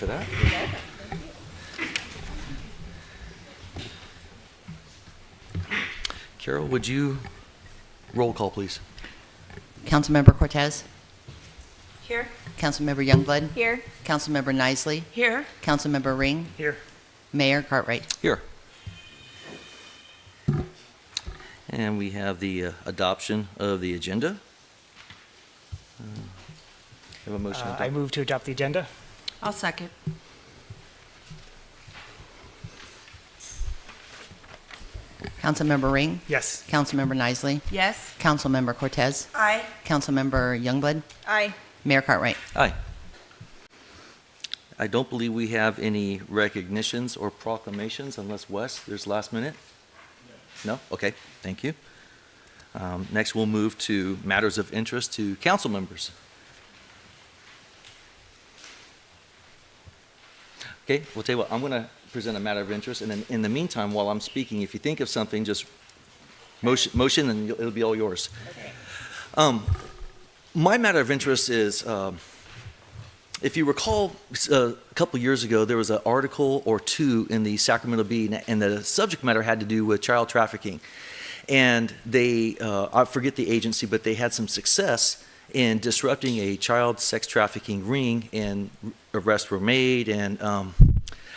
for that. Carol, would you roll call, please? Councilmember Cortez. Here. Councilmember Youngblood. Here. Councilmember Nisley. Here. Councilmember Ring. Here. Mayor Cartwright. Here. And we have the adoption of the agenda. Have a motion. to I adopt. move to adopt the agenda. I'll second. Councilmember Ring. Yes. Councilmember Nisley. Yes. Councilmember Cortez. Aye. Councilmember Youngblood. Aye. Mayor Cartwright. Aye. I don't believe we have any recognitions or proclamations unless, Wes, there's last minute? No? Okay, thank you. Next, we'll move to matters of interest to council members. Okay, we'll tell you what, I'm going to present a matter of interest, and then in the meantime, while I'm speaking, if you think of something, just motion and it'll be all yours. Okay. My matter of interest is, if you recall, a couple years ago, there was an article or two in the Sacramento Bee, and the subject matter had to do with child trafficking. And they, I forget the agency, but they had some success in disrupting a child sex trafficking ring, and arrests were made. And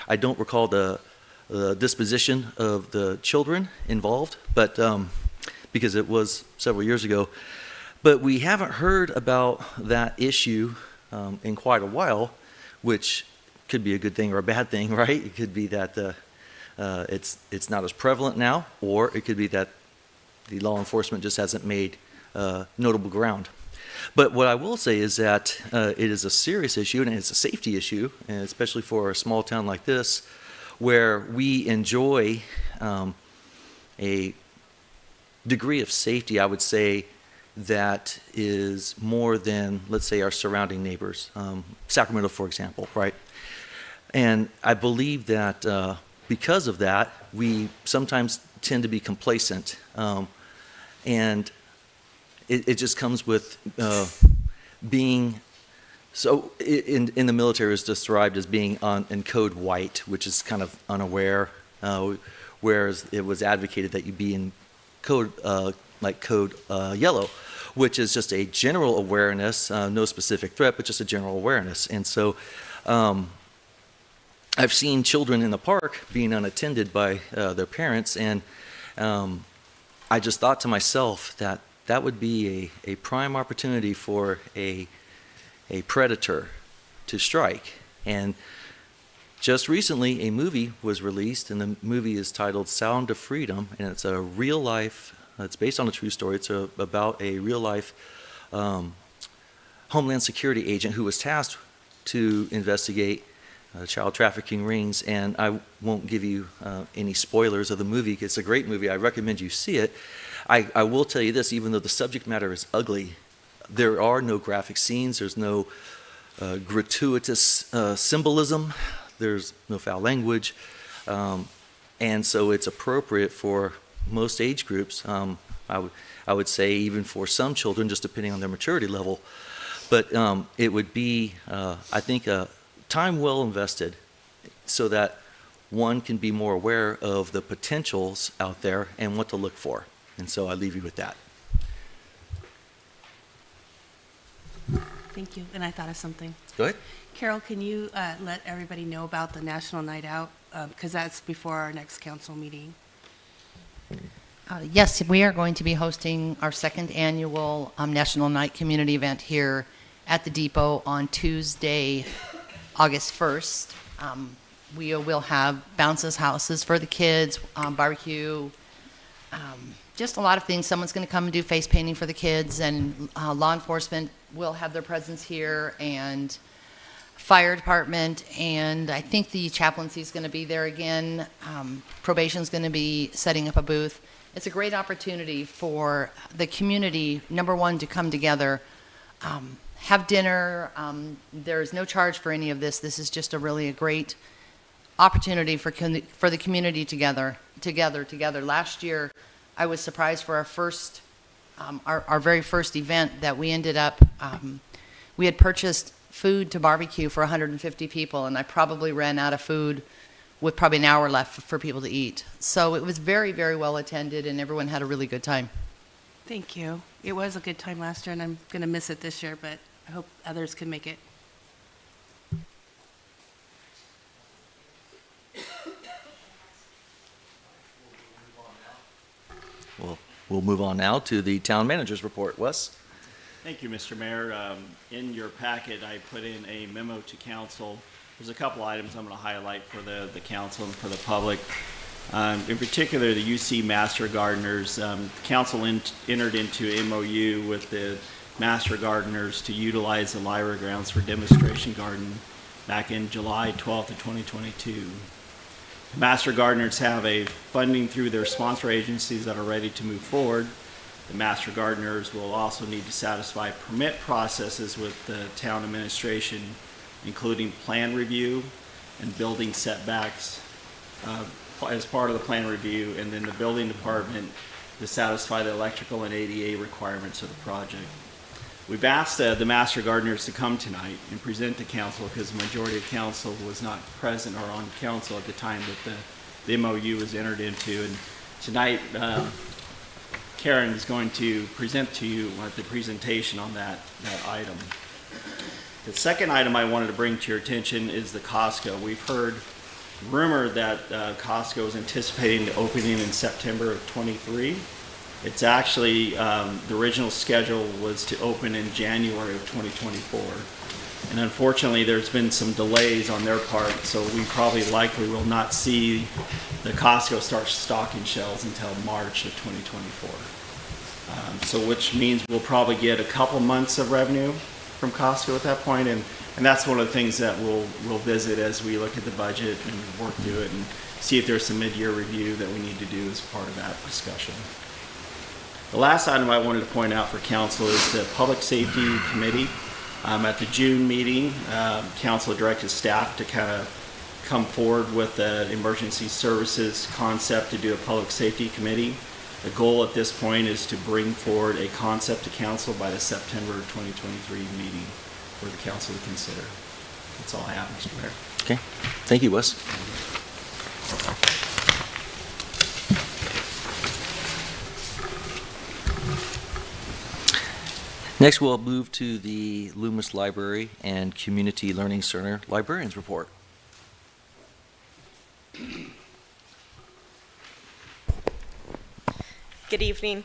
I don't recall the disposition of the children involved, but because it was several years ago. But we haven't heard about that issue in quite a while, which could be a good thing or a bad thing, right? It could be that it's not as prevalent now, or it could be that the law enforcement just hasn't made notable ground. But what I will say is that it is a serious issue, and it's a safety issue, and especially for a small town like this, where we enjoy a degree of safety, I would say, that is more than, let's say, our surrounding neighbors. Sacramento, for example, right? And I believe that because of that, we sometimes tend to be complacent. And it just comes with being, so in the military it's described as being in code white, which is kind of unaware, whereas it was advocated that you be in code, like code yellow, which is just a general awareness, no specific threat, but just a general awareness. And so I've seen children in the park being unattended by their parents, and I just thought to myself that that would be a prime opportunity for a predator to strike. And just recently, a movie was released, and the movie is titled Sound of Freedom, and it's a real life, it's based on a true story. It's about a real life Homeland Security agent who was tasked to investigate child trafficking rings. And I won't give you any spoilers of the movie. It's a great movie. I recommend you see it. I will tell you this, even though the subject matter is ugly, there are no graphic scenes, there's no gratuitous symbolism, there's no foul language, and so it's appropriate for most age groups. I would say even for some children, just depending on their maturity level. But it would be, I think, time well invested so that one can be more aware of the potentials out there and what to look for. And so I leave you with that. Thank you. And I thought of something. Go ahead. Carol, can you let everybody know about the National Night Out? Because that's before our next council meeting. Yes, we are going to be hosting our second annual National Night Community event here at the Depot on Tuesday, August 1st. We will have bounces houses for the kids, barbecue, just a lot of things. Someone's going to come and do face painting for the kids, and law enforcement will have their presence here, and fire department, and I think the chaplaincy is going to be there again. Probation's going to be setting up a booth. It's a great opportunity for the community, number one, to come together, have dinner. There's no charge for any of this. This is just a great opportunity for the community together. Last year, I was surprised for our first, our very first event that we ended up, we had purchased food to barbecue for 150 people, and I probably ran out of food with probably an hour left for people to eat. So it was very, very well attended, and everyone had a really good time. Thank you. It was a good time last year, and I'm going to miss it this year, but I hope others can make it. We'll move on now to the town manager's report. Wes? Thank you, Mr. Mayor. In your packet, I put in a memo to council. There's a couple items I'm going to highlight for the council and for the public. In particular, the UC Master Gardeners. Council entered into an MOU with the Master Gardeners to utilize the library grounds for demonstration garden back in July 12th of 2022. The Master Gardeners have a funding through their sponsor agencies that are ready to move forward. The Master Gardeners will also need to satisfy permit processes with the town administration, including plan review and building setbacks as part of the plan review, and then the building department to satisfy the electrical and ADA requirements of the project. We've asked the Master Gardeners to come tonight and present to council because the majority of council was not present or on council at the time that the MOU was entered into. And tonight, Karen is going to present to you the presentation on that item. The second item I wanted to bring to your attention is the Costco. We've heard rumor that Costco is anticipating the opening in September of 23. It's actually, the original schedule was to open in January of 2024. And unfortunately, there's been some delays on their part, so we probably likely will not see the Costco start stocking shelves until March of 2024. So which means we'll probably get a couple months of revenue from Costco at that point, and that's one of the things that we'll visit as we look at the budget and work through it and see if there's some mid-year review that we need to do as part of that discussion. The last item I wanted to point out for council is the Public Safety Committee. At the June meeting, council directed staff to kind of come forward with an emergency services concept to do a public safety committee. The goal at this point is to bring forward a concept to council by the September 2023 meeting for the council to consider. That's all I have, Mr. Mayor. Okay. Thank you, Wes. Next, we'll move to the Loomis Library and Community Learning Center Librarians Report. Good evening.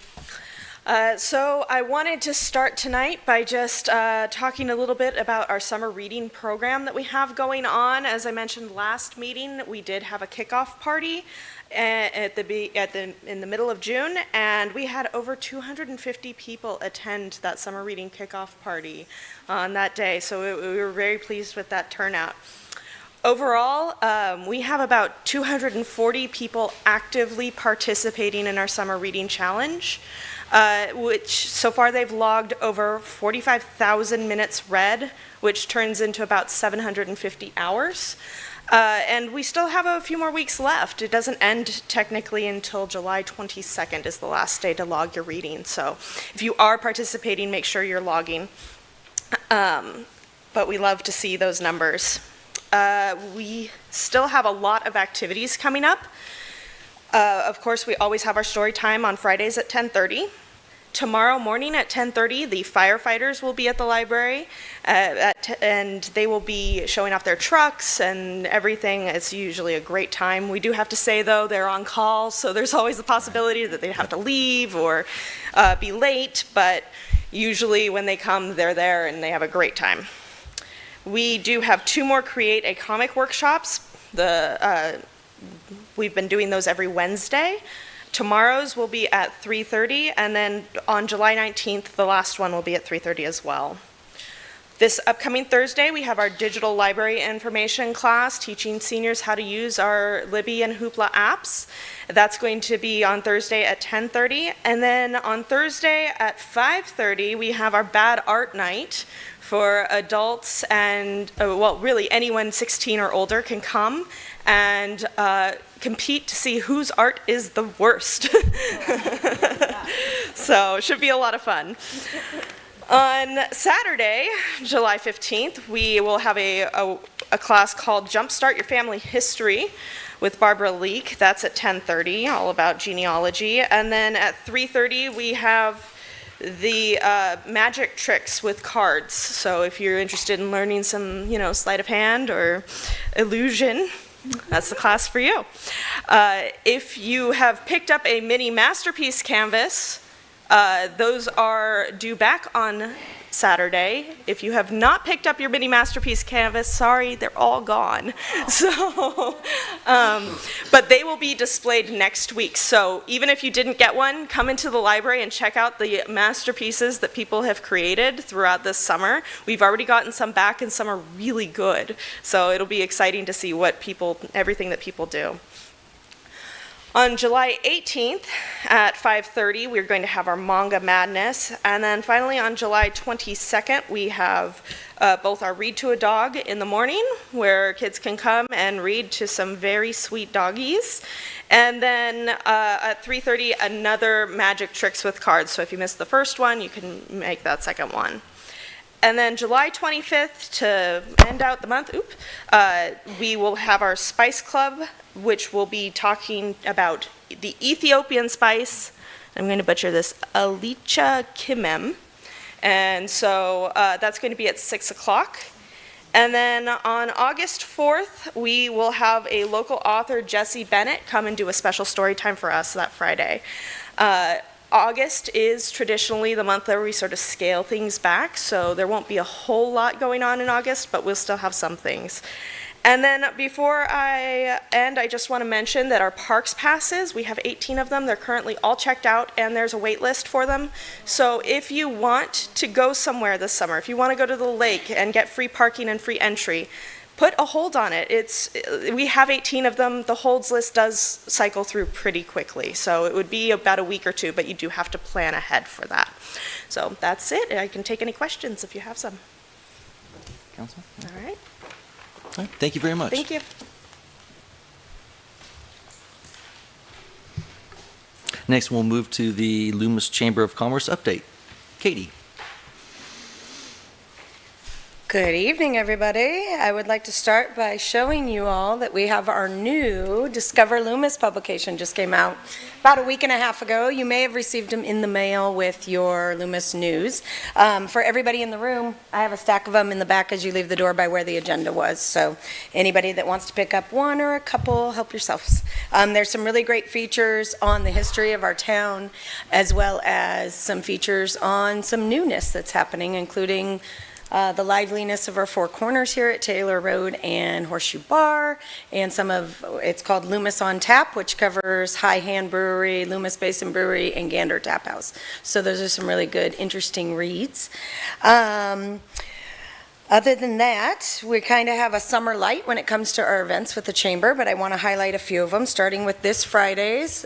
So I wanted to start tonight by just talking a little bit about our summer reading program that we have going on. As I mentioned last meeting, we did have a kickoff party in the middle of June, and we had over 250 people attend that summer reading kickoff party on that day. So we were very pleased with that turnout. Overall, we have about 240 people actively participating in our summer reading challenge, which so far they've logged over 45,000 minutes read, which turns into about 750 hours. And we still have a few more weeks left. It doesn't end technically until July 22nd is the last day to log your reading. So if you are participating, make sure you're logging. But we love to see those numbers. We still have a lot of activities coming up. Of course, we always have our story time on Fridays at 10:30. Tomorrow morning at 10:30, the firefighters will be at the library, and they will be showing off their trucks and everything. It's usually a great time. We do have to say, though, they're on call, so there's always the possibility that they have to leave or be late, but usually when they come, they're there and they have a great time. We do have 2 more Create a Comic workshops. We've been doing those every Wednesday. Tomorrow's will be at 3:30, and then on July 19th, the last one will be at 3:30 as well. This upcoming Thursday, we have our digital library information class teaching seniors how to use our Libby and Hoopla apps. That's going to be on Thursday at 10:30, and then on Thursday at 5:30, we have our Bad Art Night for adults and, well, really anyone 16 or older can come and compete to see whose art is the worst. So it should be a lot of fun. On Saturday, July 15th, we will have a class called Jumpstart Your Family History with Barbara Leak. That's at 10:30, all about genealogy. And then at 3:30, we have the magic tricks with cards. So if you're interested in learning some, sleight of hand or illusion, that's the class for you. If you have picked up a mini masterpiece canvas, those are due back on Saturday. If you have not picked up your mini masterpiece canvas, sorry, they're all gone. So, but they will be displayed next week. So even if you didn't get one, come into the library and check out the masterpieces that people have created throughout this summer. We've already gotten some back, and some are really good. So it'll be exciting to see everything that people do. On July 18th at 5:30, we're going to have our Manga Madness. And then finally on July 22nd, we have both our Read to a Dog in the morning, where kids can come and read to some very sweet doggies. And then at 3:30, another Magic Tricks with cards. So if you missed the first one, you can make that second one. And then July 25th, to end out the month, we will have our Spice Club, which will be talking about the Ethiopian spice. I'm going to butcher this, Alicha Kimem. And so that's going to be at 6 o'clock. And then on August 4th, we will have a local author, K.benedict, come and do a special story time for us that Friday. August is traditionally the month where we sort of scale things back, so there won't be a whole lot going on in August, but we'll still have some things. And then before I end, I just want to mention that our parks passes, we have 18 of them. They're currently all checked out, and there's a wait list for them. So if you want to go somewhere this summer, if you want to go to the lake and get free parking and free entry, put a hold on it. We have 18 of them. The holds list does cycle through pretty quickly, so it would be about a week or two, but you do have to plan ahead for that. So that's it. I can take any questions if you have some. Council? All right. All right. Thank you very much. Thank you. Next, we'll move to the Loomis Chamber of Commerce update. Katie. Good evening, everybody. I would like to start by showing you all that we have our new Discover Loomis publication. Just came out about a week and a half ago. You may have received them in the mail with your Loomis news. For everybody in the room, I have a stack of them in the back as you leave the door by where the agenda was. So anybody that wants to pick up one or a couple, help yourselves. There's some really great features on the history of our town, as well as some features on some newness that's happening, including the liveliness of our four corners here at Taylor Road and Horseshoe Bar, and it's called Loomis on Tap, which covers High Hand Brewery, Loomis Basin Brewery, and Gander Tap House. So those are some really good, interesting reads. Other than that, we kind of have a summer light when it comes to our events with the Chamber, but I want to highlight a few of them, starting with this Friday's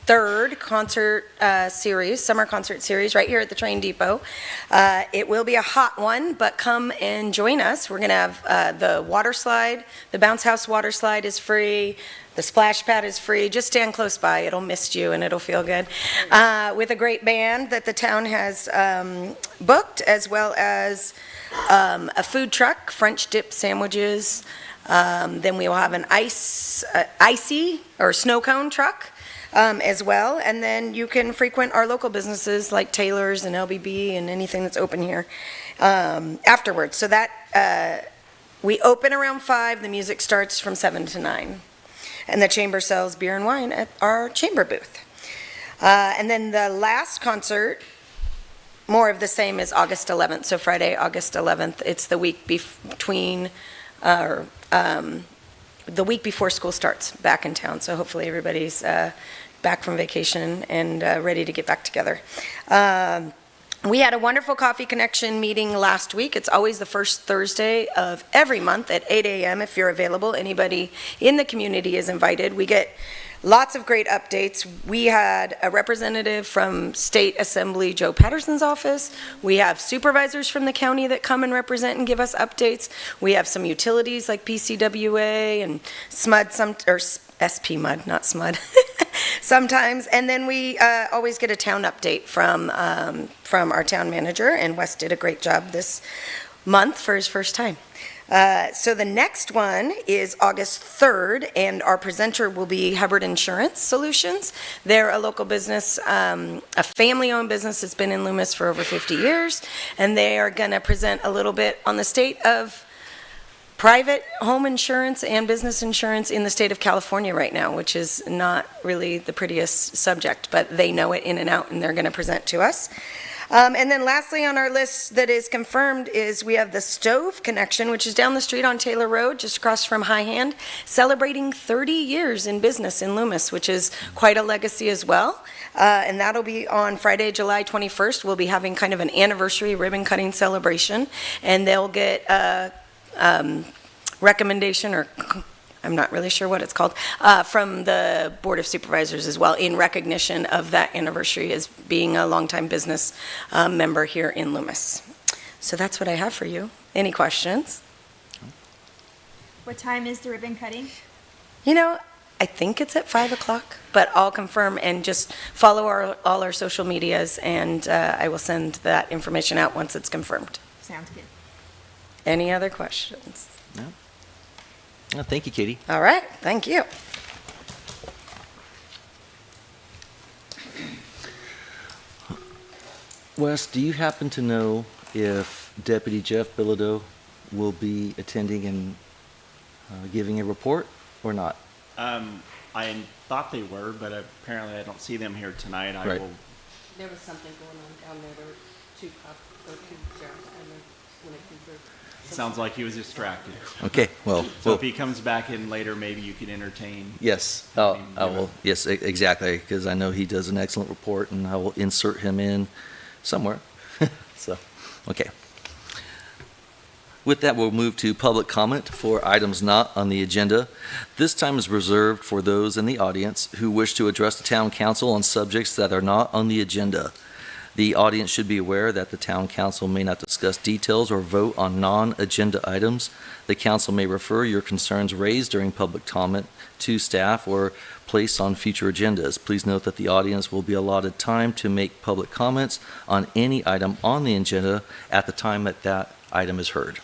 third concert series, summer concert series, right here at the train depot. It will be a hot one, but come and join us. We're going to have the water slide. The Bounce House water slide is free. The splash pad is free. Just stand close by. It'll mist you and it'll feel good. With a great band that the town has booked, as well as a food truck, French dip sandwiches. Then we will have an icy or snow cone truck. As well, and then you can frequent our local businesses like Taylor's and LBB and anything that's open here afterwards. So that we open around 5, the music starts from 7 to 9, and the Chamber sells beer and wine at our Chamber booth. And then the last concert, more of the same, is August 11th, so Friday, August 11th. It's the week between the week before school starts back in town, so hopefully everybody's back from vacation and ready to get back together. We had a wonderful Coffee Connection meeting last week. It's always the first Thursday of every month at 8 a.m. if you're available. Anybody in the community is invited. We get lots of great updates. We had a representative from State Assembly Joe Patterson's office. We have supervisors from the county that come and represent and give us updates. We have some utilities like PCWA and SMUD, or SP MUD, not SMUD. sometimes. And then we always get a town update from our town manager, and Wes did a great job this month for his first time. So the next one is August 3rd, and our presenter will be Hubbard Insurance Solutions. They're a local business, a family-owned business that's been in Loomis for over 50 years, and they are going to present a little bit on the state of private home insurance and business insurance in the state of California right now, which is not really the prettiest subject, but they know it in and out, and they're going to present to us. And then lastly on our list that is confirmed is we have the Stove Connection, which is down the street on Taylor Road, just across from High Hand, celebrating 30 years in business in Loomis, which is quite a legacy as well. And that'll be on Friday, July 21st. We'll be having kind of an anniversary ribbon cutting celebration, and they'll get recommendation, or I'm not really sure what it's called, from the Board of Supervisors as well, in recognition of that anniversary as being a longtime business member here in Loomis. So that's what I have for you. Any questions? What time is the ribbon cutting? You know, I think it's at 5 o'clock, but I'll confirm, and just follow all our social medias, and I will send that information out once it's confirmed. Sounds good. Any other questions? No? Oh, thank you, Katie. All right, thank you. Wes, do you happen to know if Deputy Jeff Bilodeau will be attending and giving a report or not? I thought they were, but apparently I don't see them here tonight. I Right. will. There was something going on down there. There were two sheriffs, and then when it came through. Sounds like he was distracted. Okay, well, So if he comes back in later, maybe you can entertain. yes, I will. Yes, exactly, because I know he does an excellent report, and I will insert him in somewhere. So, okay. With that, we'll move to public comment for items not on the agenda. This time is reserved for those in the audience who wish to address the town council on subjects that are not on the agenda. The audience should be aware that the town council may not discuss details or vote on non-agenda items. The council may refer your concerns raised during public comment to staff or place on future agendas. Please note that the audience will be allotted time to make public comments on any item on the agenda at the time that that item is heard.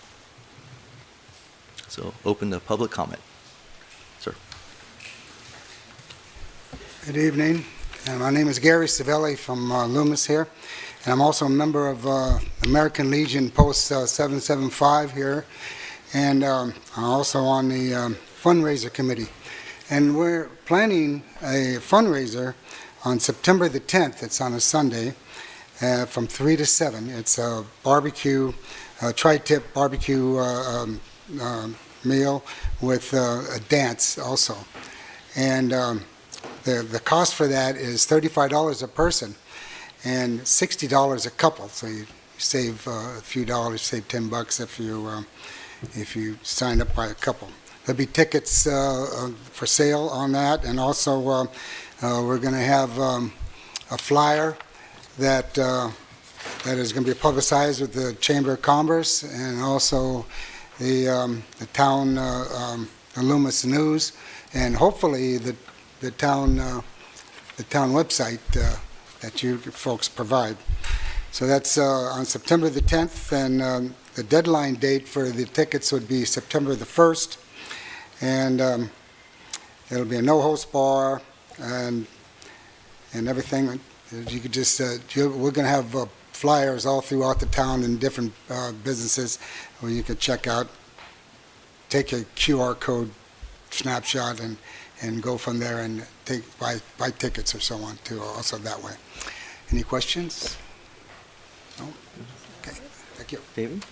So open to public comment. Sir. Good evening. My name is Gary Savelli from Loomis here, and I'm also a member of American Legion Post 775 here, and I'm also on the fundraiser committee. And we're planning a fundraiser on September the 10th. It's on a Sunday from 3 to 7. It's a barbecue, tri-tip barbecue meal with a dance also. And the cost for that is $35 a person and $60 a couple. So you save a few dollars, save $10 if you sign up by a couple. There'll be tickets for sale on that, and also we're going to have a flyer that is going to be publicized with the Chamber of Commerce and also the town, the Loomis News, and hopefully the town website that you folks provide. So that's on September the 10th, and the deadline date for the tickets would be September the 1st, and it'll be a no-host bar and everything. You could just we're going to have flyers all throughout the town in different businesses where you could check out, take a QR code snapshot and go from there and buy tickets or so on too, also that way. Any questions? No? Okay, thank you. David?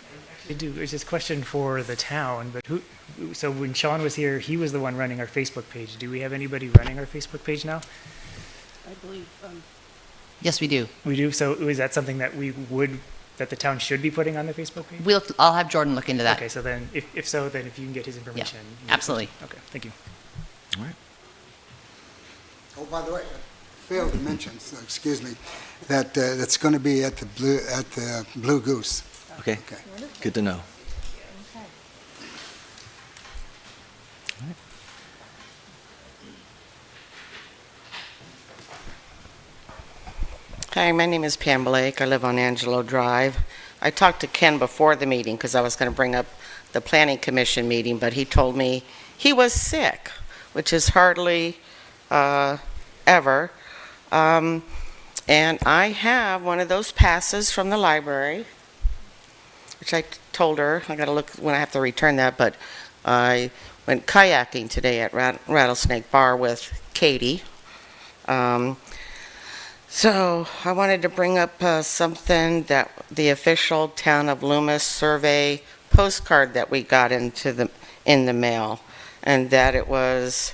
I do. It's just a question for the town, but so when Sean was here, he was the one running our Facebook page. Do we have anybody running our Facebook page now? I believe, Yes, we do. We do. So is that something that that the town should be putting on the Facebook page? I'll have Jordan look into that. Okay, so then if so, then if you can get his information. absolutely. Okay, thank you. All right. Oh, by the way, I failed to mention, so excuse me, that that's going to be at the Blue Goose. Okay, Okay. good to know. Okay. Hi, my name is Pam Blake. I live on Angelo Drive. I talked to Ken before the meeting because I was going to bring up the Planning Commission meeting, but he told me he was sick, which is hardly ever. And I have one of those passes from the library, which I told her, I got to look when I have to return that, but I went kayaking today at Rattlesnake Bar with Katie. So I wanted to bring up something that the official Town of Loomis survey postcard that we got in the mail, and that it was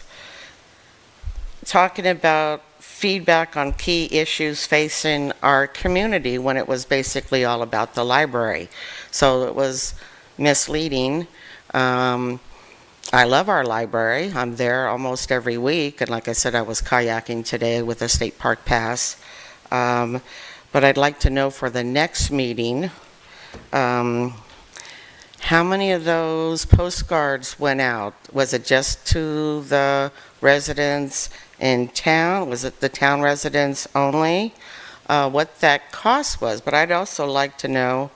talking about feedback on key issues facing our community when it was basically all about the library. So it was misleading. I love our library. I'm there almost every week, and like I said, I was kayaking today with a state park pass. But I'd like to know for the next meeting, how many of those postcards went out? Was it just to the residents in town? Was it the town residents only? What that cost was? But I'd also like to know,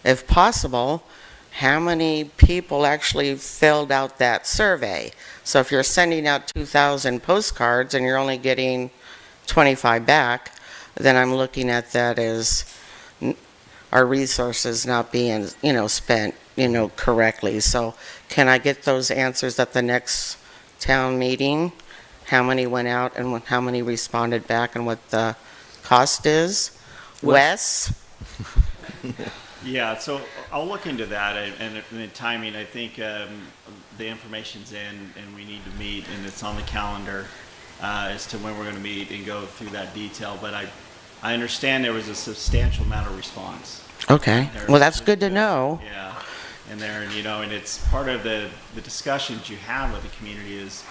if possible, how many people actually filled out that survey. So if you're sending out 2,000 postcards and you're only getting 25 back, then I'm looking at that as our resources not being, spent, correctly. So can I get those answers at the next town meeting? How many went out and how many responded back and what the cost is? Wes? Yeah, so I'll look into that, and the timing, I think the information's in, and we need to meet, and it's on the calendar as to when we're going to meet and go through that detail, but I understand there was a substantial amount of response. Okay, well, that's good to know. Yeah, and there, and it's part of the discussions you have with the community is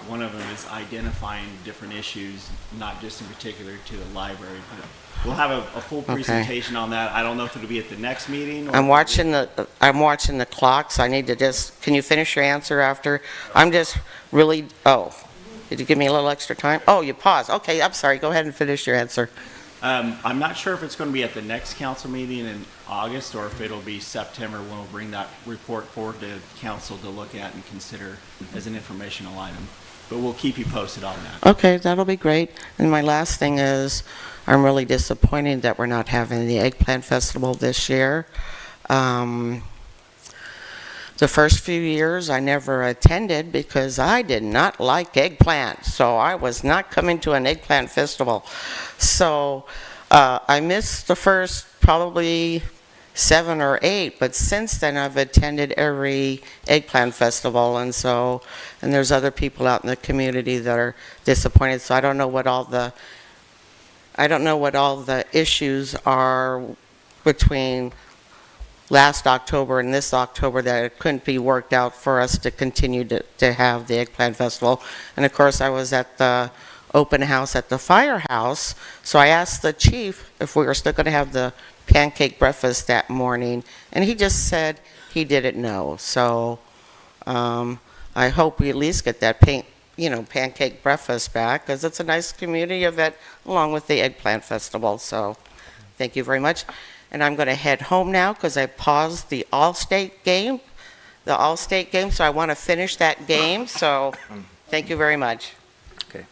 one of them is identifying different issues, not just in particular to the library, but we'll have a full presentation on that. I don't know if it'll be at the next meeting. Or I'm watching the clock, so I need to can you finish your answer after? I'm just really, did you give me a little extra time? Oh, you paused. Okay, I'm sorry. Go ahead and finish your answer. I'm not sure if it's going to be at the next council meeting in August or if it'll be September when we'll bring that report forward to council to look at and consider as an informational item. But we'll keep you posted on that. Okay, that'll be great. And my last thing is, I'm really disappointed that we're not having the Eggplant Festival this year. The first few years I never attended because I did not like eggplant, so I was not coming to an eggplant festival. So I missed the first probably 7 or 8, but since then I've attended every eggplant festival, and there's other people out in the community that are disappointed. So I don't know what all the issues are between last October and this October that it couldn't be worked out for us to continue to have the Eggplant Festival. And of course, I was at the open house at the firehouse, so I asked the chief if we were still going to have the pancake breakfast that morning, and he just said he didn't know. So I hope we at least get that pancake breakfast back, because it's a nice community event along with the Eggplant Festival. So thank you very much. And I'm going to head home now because I paused the All-State game, so I want to finish that game. So thank you very much. Okay.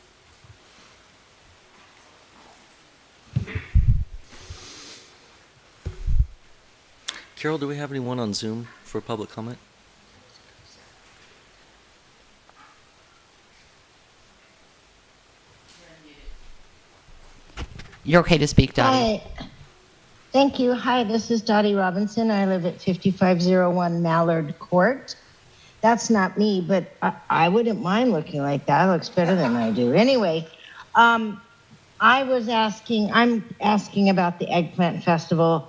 Carol, do we have anyone on Zoom for public comment? You're okay to speak, Dottie. Hi. Thank you. Hi, this is Dottie Robinson. I live at 5501 Mallard Court. That's not me, but I wouldn't mind looking like that. It looks better than I do. Anyway, I'm asking about the Eggplant Festival.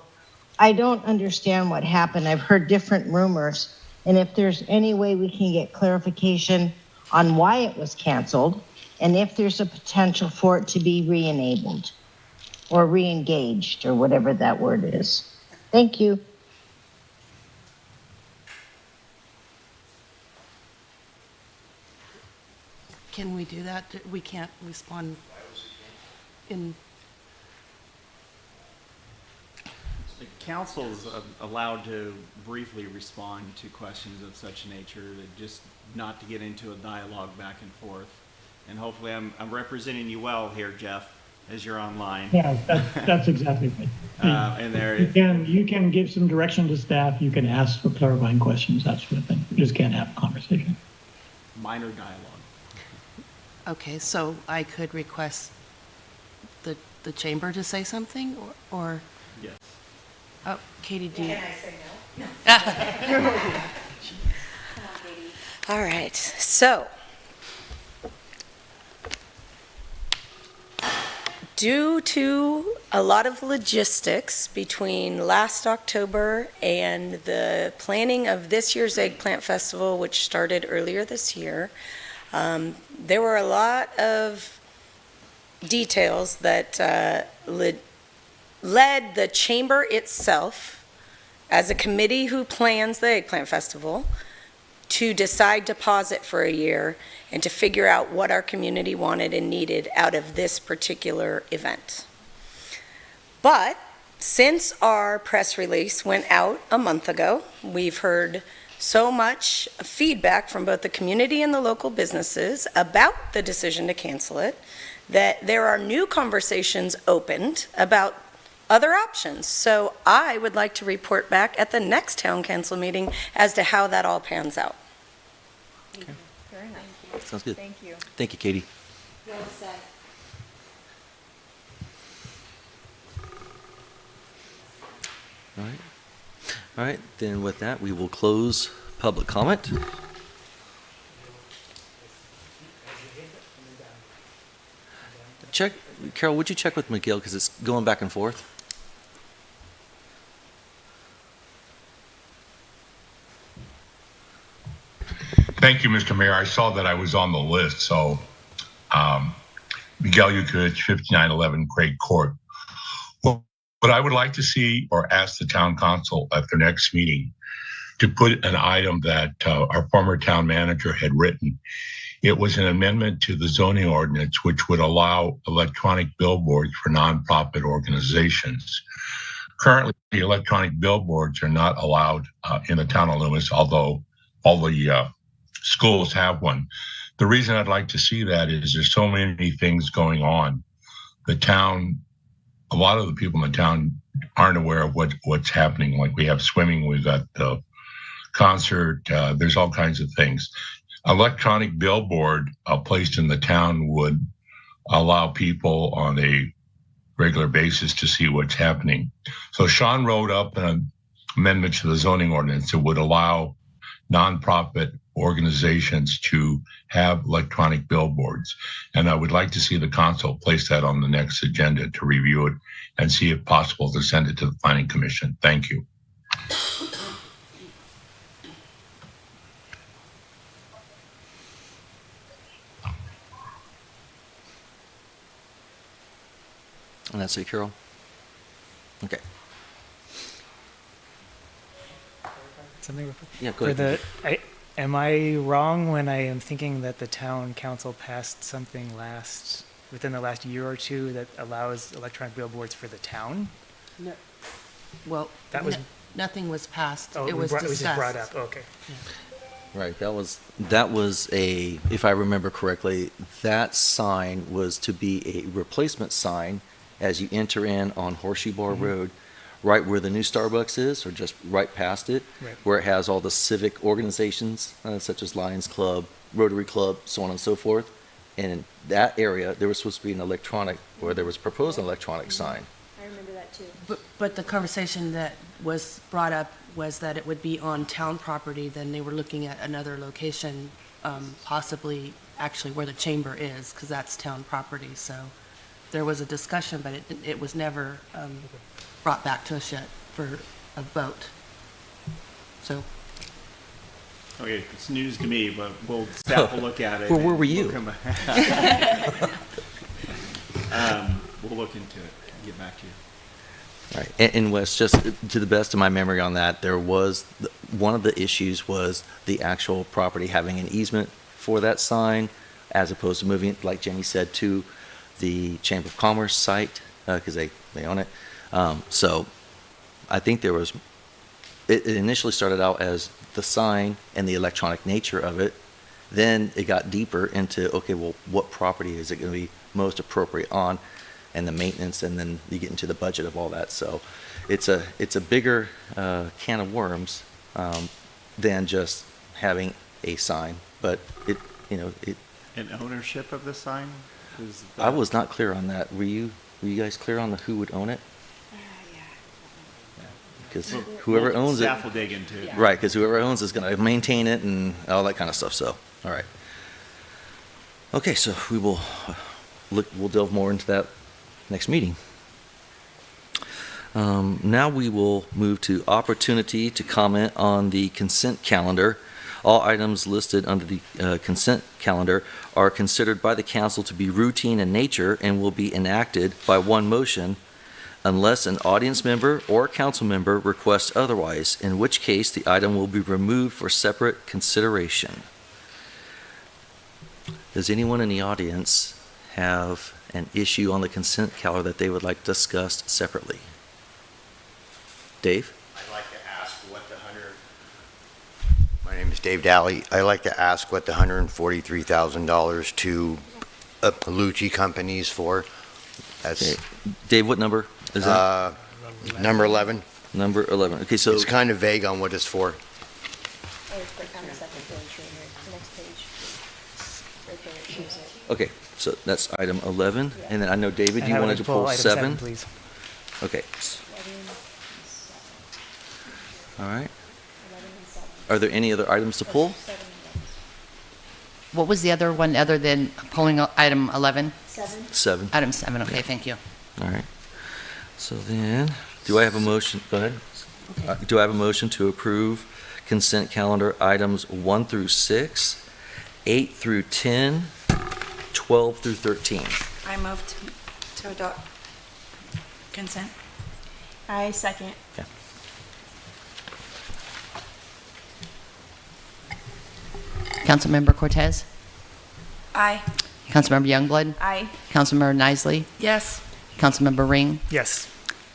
I don't understand what happened. I've heard different rumors, and if there's any way we can get clarification on why it was canceled, and if there's a potential for it to be re-enabled or re-engaged, or whatever that word is. Thank you. Can we do that? We can't respond in The council is allowed to briefly respond to questions of such nature, that just not to get into a dialogue back and forth. And hopefully I'm representing you well here, Jeff, as you're online. Yeah, that's exactly right. And there, You can give some direction to staff, you can ask for clarifying questions, that sort of thing. You just can't have a conversation. minor dialogue. Okay, so I could request the chamber to say something, or, Yes. oh, Katie, do you? Can I say no? All right, so due to a lot of logistics between last October and the planning of this year's Eggplant Festival, which started earlier this year, there were a lot of details that led the chamber itself, as a committee who plans the Eggplant Festival, to decide to pause it for a year and to figure out what our community wanted and needed out of this particular event. But since our press release went out a month ago, we've heard so much feedback from both the community and the local businesses about the decision to cancel it, that there are new conversations opened about other options. So I would like to report back at the next town council meeting as to how that all pans out. Very nice. Sounds good. Thank you. Thank you, Katie. All right. All right, then with that, we will close public comment. Check, Carol, would you check with Miguel, because it's going back and forth? Thank you, Mr. Mayor. I saw that I was on the list, so Miguel Yukich, 5911 Craig Court. Well, what I would like to see or ask the town council at their next meeting to put an item that our former town manager had written. It was an amendment to the zoning ordinance, which would allow electronic billboards for nonprofit organizations. Currently, the electronic billboards are not allowed in the town of Loomis, although all the schools have one. The reason I'd like to see that is there's so many things going on. The town, a lot of the people in the town aren't aware of what's happening. Like we have swimming, we've got the concert, there's all kinds of things. Electronic billboard placed in the town would allow people on a regular basis to see what's happening. So Sean wrote up an amendment to the zoning ordinance that would allow nonprofit organizations to have electronic billboards. And I would like to see the council place that on the next agenda to review it and see if possible to send it to the Planning Commission. Thank you. And that's it, Carol? Okay. Something real quick? Yeah, go ahead. Am I wrong when I am thinking that the town council passed something within the last year or two that allows electronic billboards for the town? No. Well, That was- nothing was passed. Oh, It was it was just brought discussed. up, okay. Right, that was a, if I remember correctly, that sign was to be a replacement sign as you enter in on Horseshoe Bar Road, right where the new Starbucks is, or just right past it, Right. where it has all the civic organizations, such as Lions Club, Rotary Club, so on and so forth. And in that area, there was supposed to be an electronic, or there was proposed an electronic sign. I remember that too. But the conversation that was brought up was that it would be on town property, then they were looking at another location, possibly actually where the chamber is, because that's town property, so there was a discussion, but it was never brought back to us yet for a vote. So, Okay, it's news to me, but staff will look at it. Well, where and were you? We'll, we'll look into it and get back to you. Right, and Wes, just to the best of my memory on that, there was, one of the issues was the actual property having an easement for that sign, as opposed to moving it, like Jenny said, to the Chamber of Commerce site, because they own it. So I think there was, it initially started out as the sign and the electronic nature of it. Then it got deeper into, okay, well, what property is it going to be most appropriate on, and the maintenance, and then you get into the budget of all that. So it's a bigger can of worms than just having a sign. But it. And ownership of the sign? I was not clear on that. Were you guys clear on who would own it? Because whoever owns it, Staff will dig into it. right? Because whoever owns it is going to maintain it and all that kind of stuff. So, all right. Okay, so we will we'll delve more into that next meeting. Now we will move to opportunity to comment on the consent calendar. All items listed under the consent calendar are considered by the council to be routine in nature and will be enacted by one motion unless an audience member or council member requests otherwise, in which case the item will be removed for separate consideration. Does anyone in the audience have an issue on the consent calendar that they would like discussed separately? Dave? I'd like to ask what my name is Dave Daly. I'd like to ask what the $143,000 to Lucci Company is for. That's Okay. Dave, what number is that? number 11. Number 11. Okay, so It's kind of vague on what it's for. okay, so that's item 11, and then I know David, And you I would wanted to pull item 7. please. Okay. All right. Are there any other items to pull? What was the other one other than pulling item 11? 7. Item 7, okay, thank you. All right. So then, do I have a motion? Go ahead. Do I have a motion to approve consent calendar items 1 through 6, 8 through 10, 12 through 13? I moved to adopt consent. I second. Okay. Councilmember Cortez? Aye. Councilmember Youngblood? Aye. Councilmember Nisley? Yes. Councilmember Ring? Yes.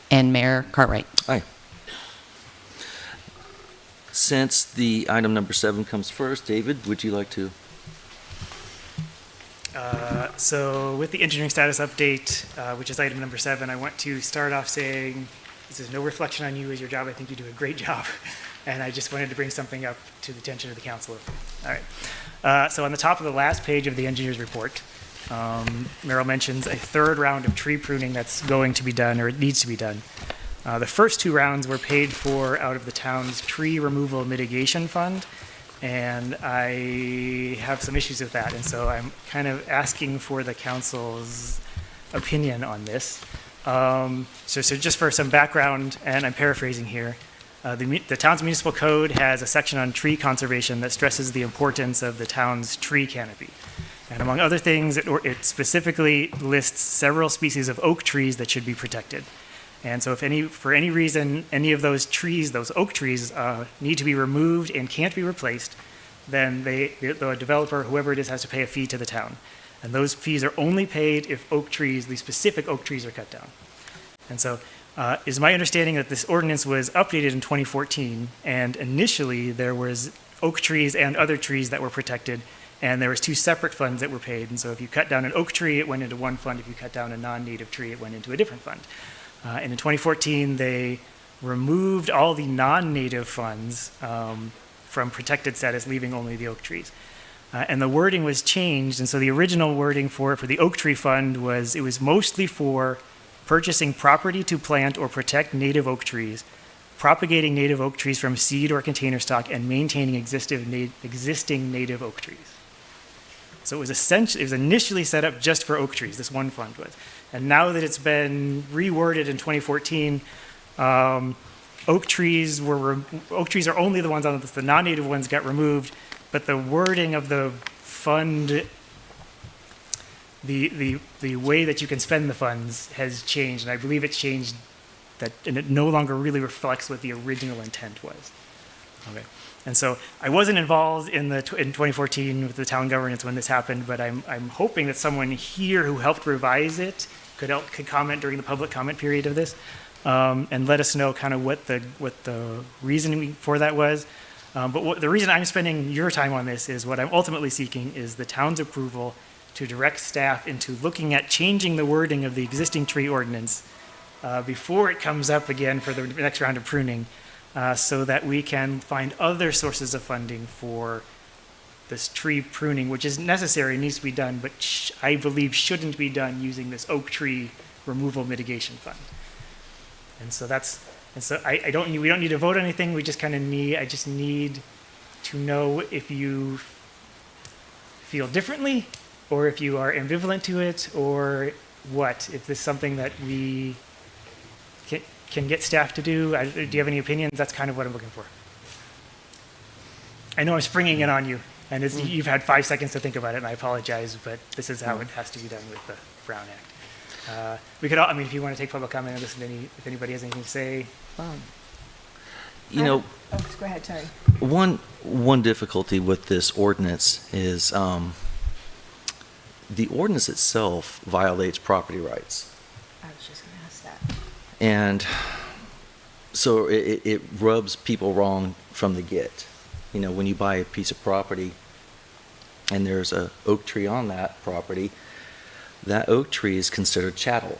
And Mayor Cartwright? Aye. Since the item number 7 comes first, David, would you like to? So with the engineering status update, which is item number 7, I want to start off saying, this is no reflection on you as your job. I think you do a great job. And I just wanted to bring something up to the attention of the council. All right. So on the top of the last page of the engineer's report, Merrill mentions a 3rd round of tree pruning that's going to be done, or it needs to be done. The first 2 rounds were paid for out of the town's tree removal mitigation fund, and I have some issues with that, and so I'm kind of asking for the council's opinion on this. So just for some background, and I'm paraphrasing here, the town's municipal code has a section on tree conservation that stresses the importance of the town's tree canopy. And among other things, it specifically lists several species of oak trees that should be protected. And so if for any reason, any of those trees, those oak trees, need to be removed and can't be replaced, then the developer, whoever it is, has to pay a fee to the town. And those fees are only paid if oak trees, the specific oak trees, are cut down. And so is my understanding that this ordinance was updated in 2014, and initially there was oak trees and other trees that were protected, and there was 2 separate funds that were paid. And so if you cut down an oak tree, it went into one fund. If you cut down a non-native tree, it went into a different fund. And in 2014, they removed all the non-native funds from protected status, leaving only the oak trees. And the wording was changed, and so the original wording for the oak tree fund was, it was mostly for purchasing property to plant or protect native oak trees, propagating native oak trees from seed or container stock, and maintaining existing native oak trees. So it was initially set up just for oak trees, this one fund was. And now that it's been reworded in 2014, oak trees are only the ones on the non-native ones got removed, but the wording of the fund, the way that you can spend the funds has changed, and I believe it's changed and it no longer really reflects what the original intent was. Okay. And so I wasn't involved in 2014 with the town governance when this happened, but I'm hoping that someone here who helped revise it could comment during the public comment period of this. and let us know kind of what the reasoning for that was. But the reason I'm spending your time on this is what I'm ultimately seeking is the town's approval to direct staff into looking at changing the wording of the existing tree ordinance before it comes up again for the next round of pruning, so that we can find other sources of funding for this tree pruning, which is necessary, needs to be done, but I believe shouldn't be done using this oak tree removal mitigation fund. And so we don't need to vote on anything. We just I just need to know if you feel differently, or if you are ambivalent to it, or what. If this is something that we can get staff to do. Do you have any opinions? That's kind of what I'm looking for. I know I'm springing it on you, and you've had 5 seconds to think about it, and I apologize, but this is how it has to be done with the Brown Act. We could all, if you want to take public comment and listen to if anybody has anything to say. You know, Oh, go ahead, sorry. one difficulty with this ordinance is the ordinance itself violates property rights. I was just going to ask that. And so it rubs people wrong from the get. You know, when you buy a piece of property and there's an oak tree on that property, that oak tree is considered chattel,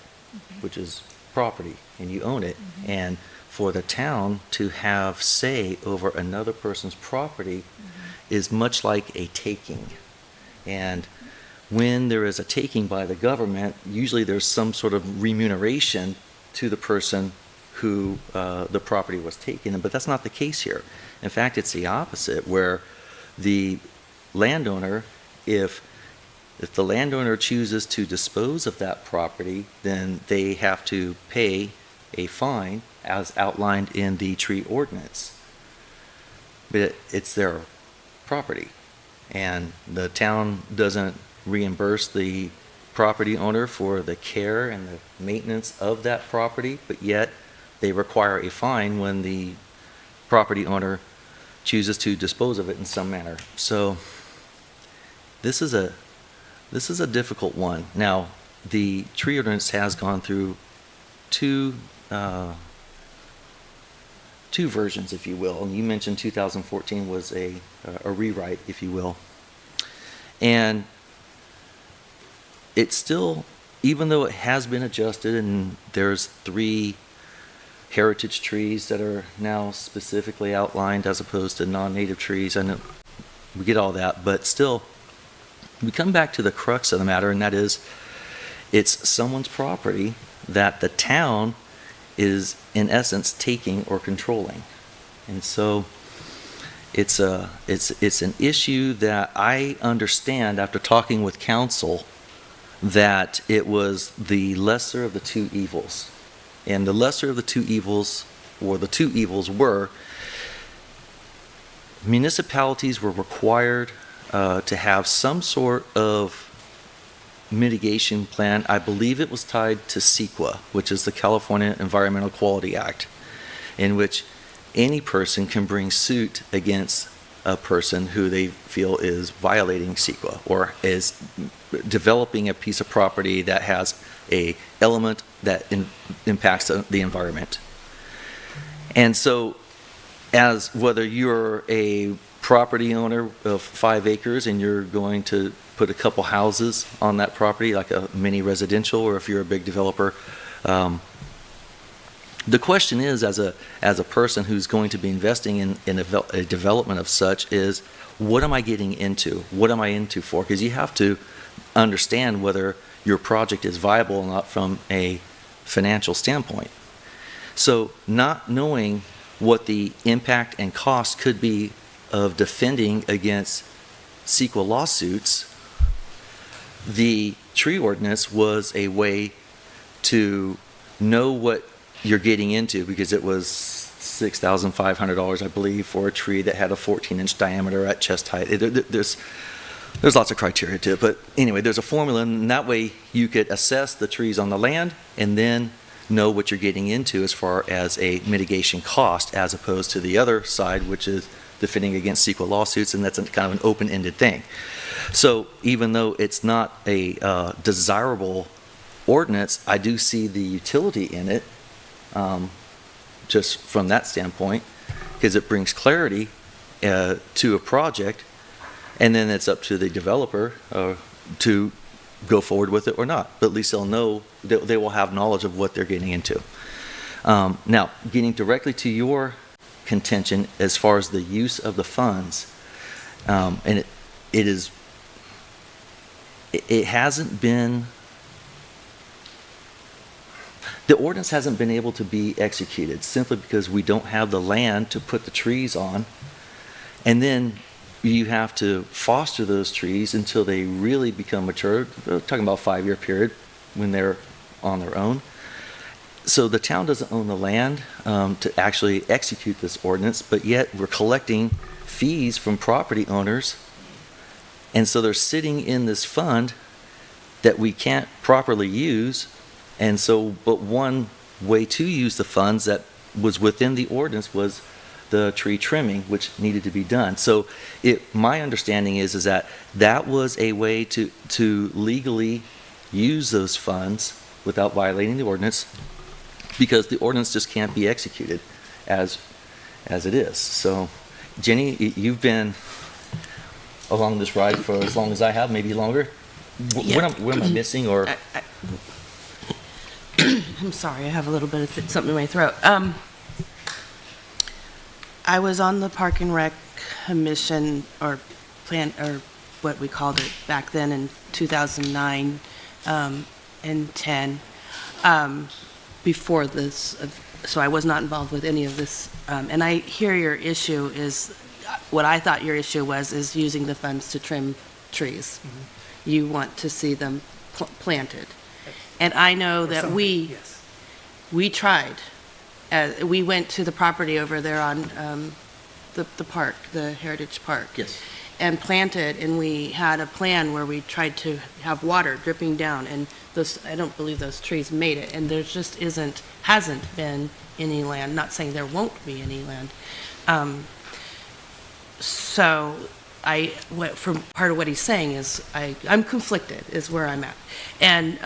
which is property, and you own it. And for the town to have say over another person's property is much like a taking. And when there is a taking by the government, usually there's some sort of remuneration to the person who the property was taken, but that's not the case here. In fact, it's the opposite, where the landowner, if the landowner chooses to dispose of that property, then they have to pay a fine as outlined in the tree ordinance. But it's their property, and the town doesn't reimburse the property owner for the care and the maintenance of that property, but yet they require a fine when the property owner chooses to dispose of it in some manner. So this is a difficult one. Now, the tree ordinance has gone through two versions, if you will. And you mentioned 2014 was a rewrite, if you will. And it's still, even though it has been adjusted and there's 3 heritage trees that are now specifically outlined as opposed to non-native trees, I know we get all that, but still, we come back to the crux of the matter, and that is, it's someone's property that the town is, in essence, taking or controlling. And so it's an issue that I understand after talking with council, that it was the lesser of the two evils. And the lesser of the two evils, or the two evils were, municipalities were required to have some sort of mitigation plan. I believe it was tied to CEQA, which is the California Environmental Quality Act, in which any person can bring suit against a person who they feel is violating CEQA or is developing a piece of property that has a element that impacts the environment. And so, as whether you're a property owner of 5 acres and you're going to put a couple houses on that property, like a mini residential, or if you're a big developer, the question is, as a person who's going to be investing in a development of such, is what am I getting into? What am I into for? Because you have to understand whether your project is viable or not from a financial standpoint. So not knowing what the impact and cost could be of defending against CEQA lawsuits, the tree ordinance was a way to know what you're getting into, because it was $6,500, I believe, for a tree that had a 14-inch diameter at chest height. There's lots of criteria to it, but anyway, there's a formula, and that way you could assess the trees on the land and then know what you're getting into as far as a mitigation cost, as opposed to the other side, which is defending against CEQA lawsuits, and that's kind of an open-ended thing. So even though it's not a desirable ordinance, I do see the utility in it, just from that standpoint, because it brings clarity to a project, and then it's up to the developer to go forward with it or not. But at least they'll know, they will have knowledge of what they're getting into. Now, getting directly to your contention as far as the use of the funds, and it hasn't been, the ordinance hasn't been able to be executed simply because we don't have the land to put the trees on. And then you have to foster those trees until they really become mature. We're talking about a 5-year period when they're on their own. So the town doesn't own the land to actually execute this ordinance, but yet we're collecting fees from property owners. And so they're sitting in this fund that we can't properly use. And so, but one way to use the funds that was within the ordinance was the tree trimming, which needed to be done. So my understanding is that that was a way to legally use those funds without violating the ordinance, because the ordinance just can't be executed as it is. So, Jenny, you've been along this ride for as long as I have, maybe longer. What am I missing? Or I'm sorry, I have a little bit of something in my throat. I was on the Park and Rec Commission, or plan, or what we called it back then in 2009 and 10. Before this, so I was not involved with any of this. And I hear your issue is, what I thought your issue was, is using the funds to trim trees. Mm-hmm. You want to see them planted. And I know that we tried. We went to the property over there on the park, the Heritage Park. Yes. And planted, and we had a plan where we tried to have water dripping down, and those, I don't believe those trees made it, and there just hasn't been any land, not saying there won't be any land. So from part of what he's saying is, I'm conflicted, is where I'm at. And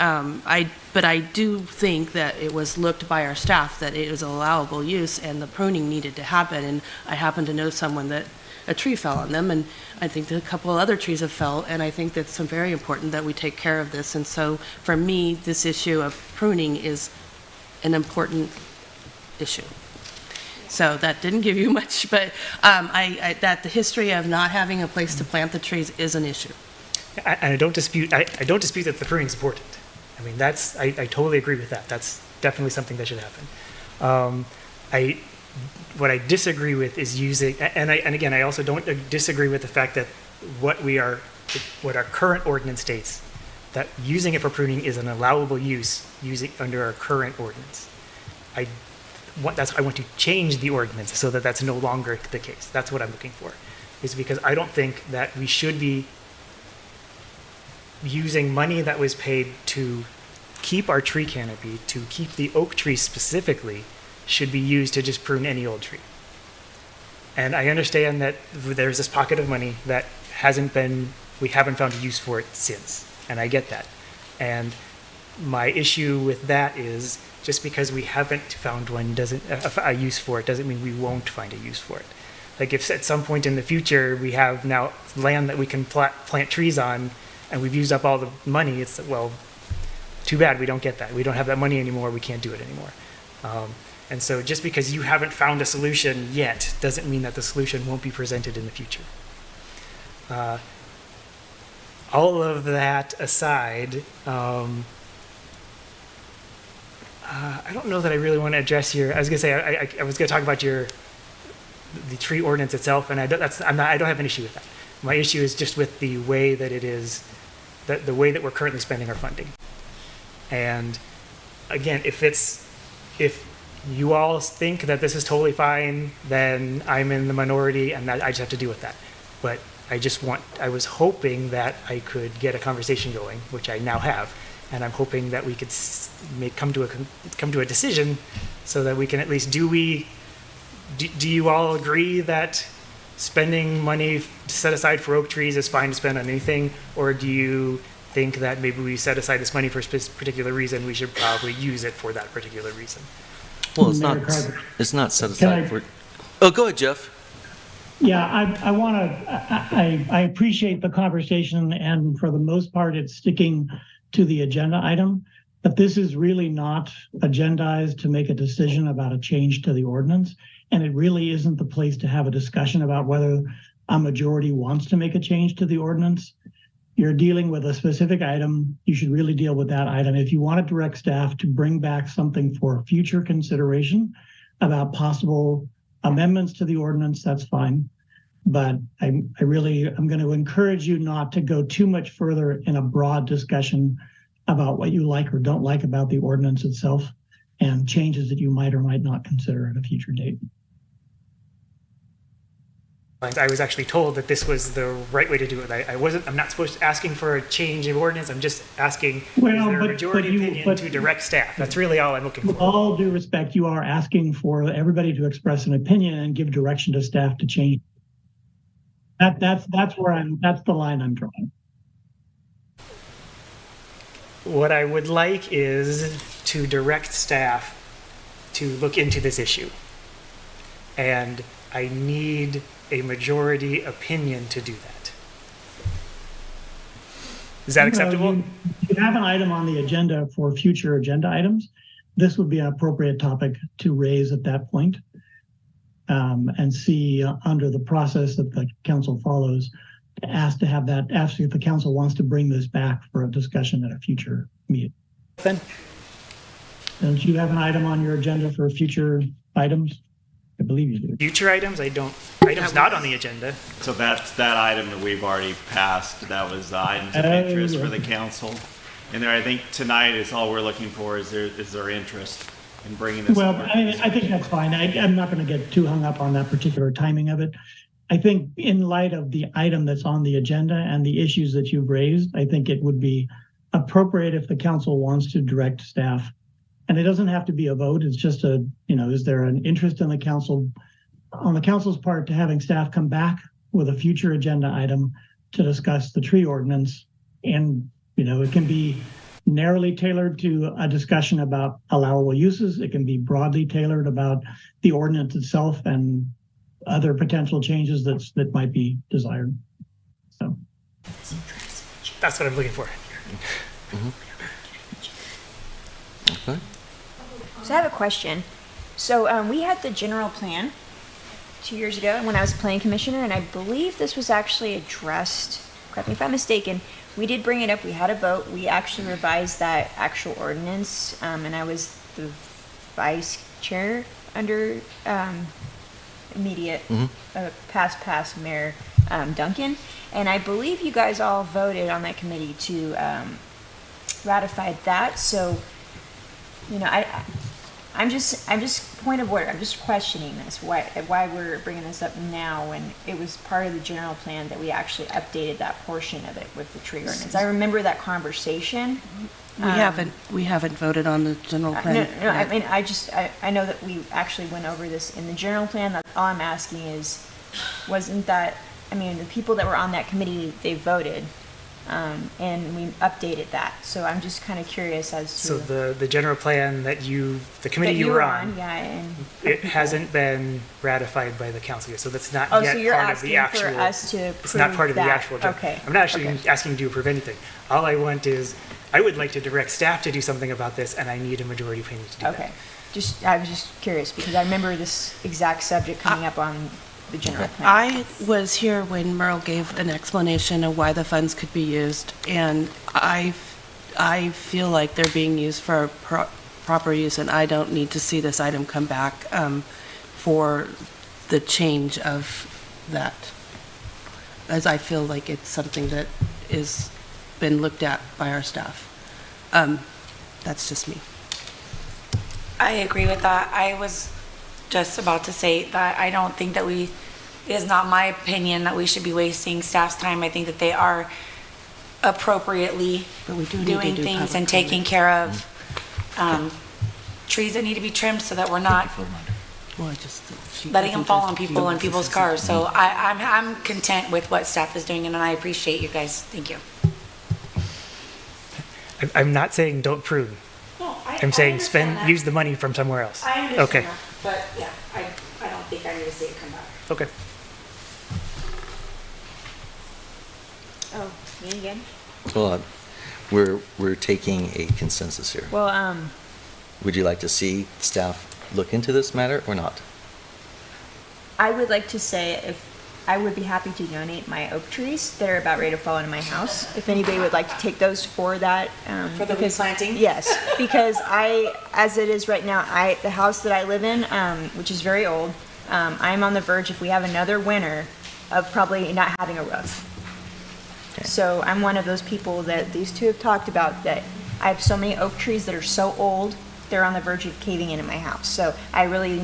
but I do think that it was looked by our staff that it was allowable use, and the pruning needed to happen, and I happen to know someone that a tree fell on them, and I think that a couple other trees have fell, and I think that's very important that we take care of this. And so for me, this issue of pruning is an important issue. So that didn't give you much, but that the history of not having a place to plant the trees is an issue. And I don't dispute that the pruning is important. I mean, I totally agree with that. That's definitely something that should happen. What I disagree with is using, and again, I also don't disagree with the fact that what our current ordinance states, that using it for pruning is an allowable use under our current ordinance. I want to change the ordinance so that that's no longer the case. That's what I'm looking for, is because I don't think that we should be using money that was paid to keep our tree canopy, to keep the oak tree specifically, should be used to just prune any old tree. And I understand that there's this pocket of money that we haven't found a use for it since, and I get that. And my issue with that is, just because we haven't found a use for it doesn't mean we won't find a use for it. Like, if at some point in the future we have now land that we can plant trees on, and we've used up all the money, it's, well, too bad we don't get that. We don't have that money anymore, we can't do it anymore. And so just because you haven't found a solution yet doesn't mean that the solution won't be presented in the future. All of that aside, I don't know that I really want to address I was going to say, I was going to talk about the tree ordinance itself, and I don't have an issue with that. My issue is just with the way that it is, the way that we're currently spending our funding. And again, if you all think that this is totally fine, then I'm in the minority, and I just have to deal with that. But I was hoping that I could get a conversation going, which I now have, and I'm hoping that we could come to a decision, so that we can at least, do you all agree that spending money set aside for oak trees is fine to spend on anything, or do you think that maybe we set aside this money for a particular reason, we should probably use it for that particular reason? Well, it's Mayor not, Carter. it's not set Can I- aside for, oh, go ahead, Jeff. Yeah, I want to, I appreciate the conversation, and for the most part, it's sticking to the agenda item. But this is really not agendized to make a decision about a change to the ordinance. And it really isn't the place to have a discussion about whether a majority wants to make a change to the ordinance. You're dealing with a specific item. You should really deal with that item. If you want to direct staff to bring back something for future consideration about possible amendments to the ordinance, that's fine. But I'm going to encourage you not to go too much further in a broad discussion about what you like or don't like about the ordinance itself and changes that you might or might not consider at a future date. I was actually told that this was the right way to do it. I'm not supposed to asking for a change of ordinance. I'm just asking, is there a majority opinion to direct staff? That's really all I'm looking for. With all due respect, you are asking for everybody to express an opinion and give direction to staff to change. That's the line I'm drawing. What I would like is to direct staff to look into this issue. And I need a majority opinion to do that. Is that acceptable? You have an item on the agenda for future agenda items. This would be an appropriate topic to raise at that point, and see under the process that the council follows, ask if the council wants to bring this back for a discussion at a future meeting. Then, don't you have an item on your agenda for future items? I believe you do. future items, items not on the agenda. So that's that item that we've already passed. That was items of interest for the council. And there, I think tonight is all we're looking for is their interest in bringing this. Well, I think that's fine. I'm not going to get too hung up on that particular timing of it. I think in light of the item that's on the agenda and the issues that you've raised, I think it would be appropriate if the council wants to direct staff. And it doesn't have to be a vote. It's just is there an interest in the council, on the council's part, to having staff come back with a future agenda item to discuss the tree ordinance? And, it can be narrowly tailored to a discussion about allowable uses. It can be broadly tailored about the ordinance itself and other potential changes that might be desired. So that's what I'm looking for. Okay. So I have a question. So we had the general plan 2 years ago when I was planning commissioner, and I believe this was actually addressed, correct me if I'm mistaken, we did bring it up, we had a vote, we actually revised that actual ordinance, and I was the vice chair under immediate past Mayor Duncan, and I believe you guys all voted on that committee to ratify that. So, I'm just point of order. I'm just questioning this. Why we're bringing this up now when it was part of the general plan that we actually updated that portion of it with the tree ordinance. I remember that conversation. We haven't voted on the general plan. No. I mean, I know that we actually went over this in the general plan. That's all I'm asking is, wasn't that? I mean, the people that were on that committee, they voted, and we updated that. So I'm just kind of curious as to. So the general plan that the committee you were on, yeah, and it hasn't been ratified by the council yet. So that's not so yet you're part of the asking actual. for us to It's not prove part of the that. actual. Okay. I'm not actually asking you to approve anything. All I want is, I would like to direct staff to do something about this, and I need a majority opinion to do that. Okay. I was just curious because I remember this exact subject coming up on the general plan. I was here when Merle gave an explanation of why the funds could be used, and I feel like they're being used for proper use, and I don't need to see this item come back for the change of that, as I feel like it's something that is been looked at by our staff. That's just me. I agree with that. I was just about to say that I don't think that it is not my opinion that we should be wasting staff's time. I think that they are appropriately doing things and taking care of trees that need to be trimmed so that we're not letting them fall on people and people's cars. So I'm content with what staff is doing, and I appreciate you guys. Thank you. I'm not saying don't prune. No, I I'm saying understand that. use the money from somewhere else. I understand Okay, that, but yeah, I don't think I need to see it come back. okay. Oh, me again? Well, we're taking a consensus here. Well, Would you like to see staff look into this matter or not? I would like to say if I would be happy to donate my oak trees that are about ready to fall into my house. If anybody would like to take those for that. For the replanting? Yes, because as it is right now, the house that I live in, which is very old, I'm on the verge, if we have another winter, of probably not having a roof. So I'm one of those people that these two have talked about, that I have so many oak trees that are so old, they're on the verge of caving in my house. So I really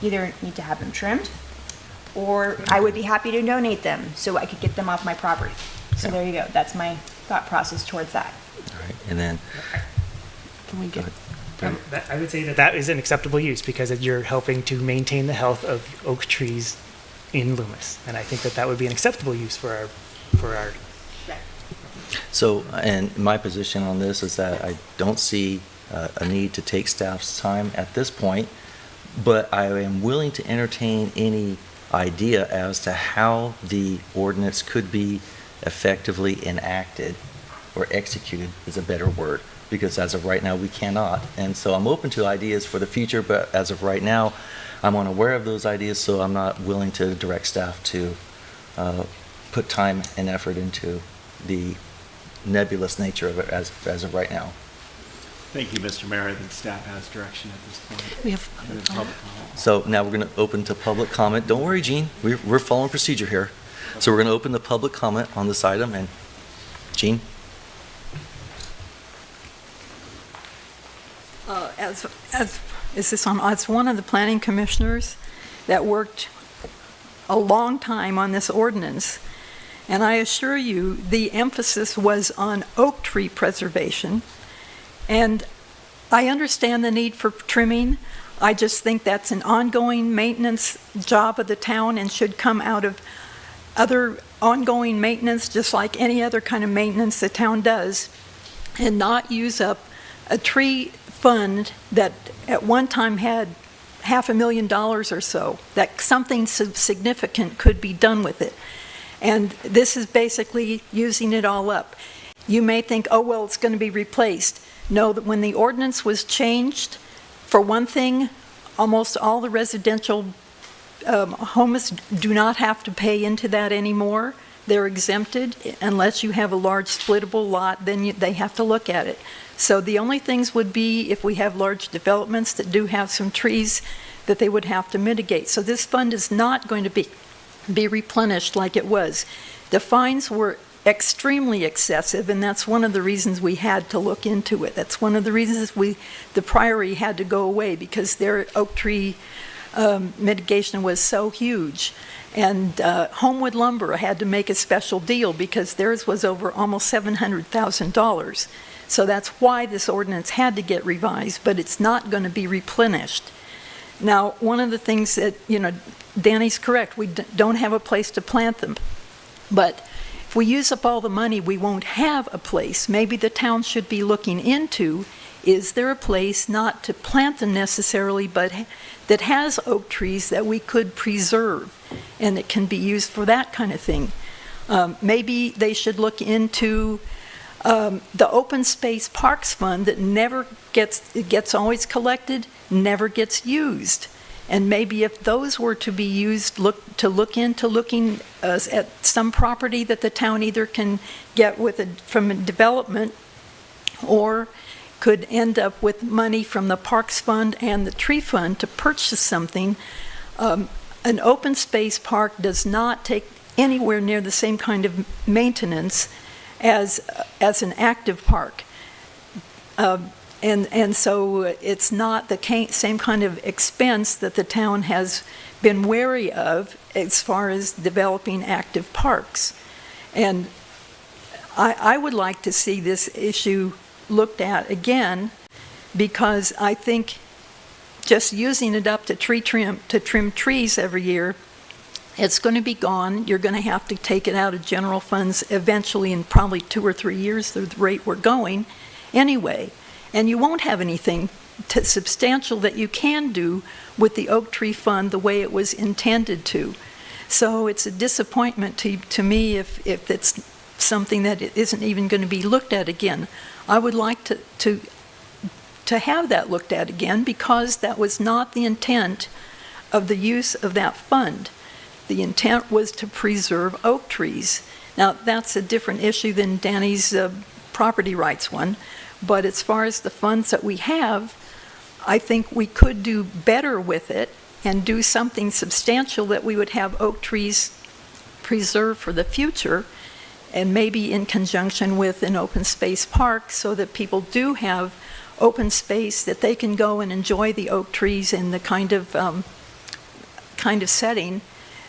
either need to have them trimmed, or I would be happy to donate them so I could get them off my property. So there you go. That's my thought process towards that. All right, and then, Can we get, I would say that that is an acceptable use because you're helping to maintain the health of oak trees in Loomis. And I think that that would be an acceptable use for our so, and my position on this is that I don't see a need to take staff's time at this point, but I am willing to entertain any idea as to how the ordinance could be effectively enacted, or executed is a better word, because as of right now, we cannot. And so I'm open to ideas for the future, but as of right now, I'm unaware of those ideas, so I'm not willing to direct staff to put time and effort into the nebulous nature of it as of right now. Thank you, Mr. Mayor. I think staff has direction at this point. we have, And then public comment. So now we're going to open to public comment. Don't worry, Gene, we're following procedure here. So we're going to open the public comment on this item, and Gene? As one of the planning commissioners that worked a long time on this ordinance, and I assure you, the emphasis was on oak tree preservation. And I understand the need for trimming. I just think that's an ongoing maintenance job of the town and should come out of other ongoing maintenance, just like any other kind of maintenance the town does, and not use up a tree fund that at one time had $500,000 or so, that something significant could be done with it. And this is basically using it all up. You may think, oh, well, it's going to be replaced. No, that when the ordinance was changed, for one thing, almost all the residential homes do not have to pay into that anymore. They're exempted unless you have a large splittable lot, then they have to look at it. So the only things would be if we have large developments that do have some trees that they would have to mitigate. So this fund is not going to be replenished like it was. The fines were extremely excessive, and that's one of the reasons we had to look into it. That's one of the reasons the Priory had to go away, because their oak tree mitigation was so huge. And Homewood Lumber had to make a special deal because theirs was over almost $700,000. So that's why this ordinance had to get revised, but it's not going to be replenished. Now, one of the things that, Danny's correct, we don't have a place to plant them. But if we use up all the money, we won't have a place. Maybe the town should be looking into, is there a place not to plant them necessarily, but that has oak trees that we could preserve, and it can be used for that kind of thing. Maybe they should look into the Open Space Parks Fund that never gets always collected, never gets used. And maybe if those were to be used, look into looking at some property that the town either can get from a development, or could end up with money from the Parks Fund and the Tree Fund to purchase something. An open space park does not take anywhere near the same kind of maintenance as an active park. And so it's not the same kind of expense that the town has been wary of as far as developing active parks. And I would like to see this issue looked at again, because I think just using it up to trim trees every year, it's going to be gone. You're going to have to take it out of general funds eventually in probably 2 or 3 years, the rate we're going anyway. and you won't have anything substantial that you can do with the Oak Tree Fund the way it was intended to. So it's a disappointment to me if it's something that isn't even going to be looked at again. I would like to have that looked at again, because that was not the intent of the use of that fund. The intent was to preserve oak trees. Now, that's a different issue than Danny's property rights one, but as far as the funds that we have, I think we could do better with it and do something substantial that we would have oak trees preserved for the future, and maybe in conjunction with an open space park, so that people do have open space that they can go and enjoy the oak trees in the kind of setting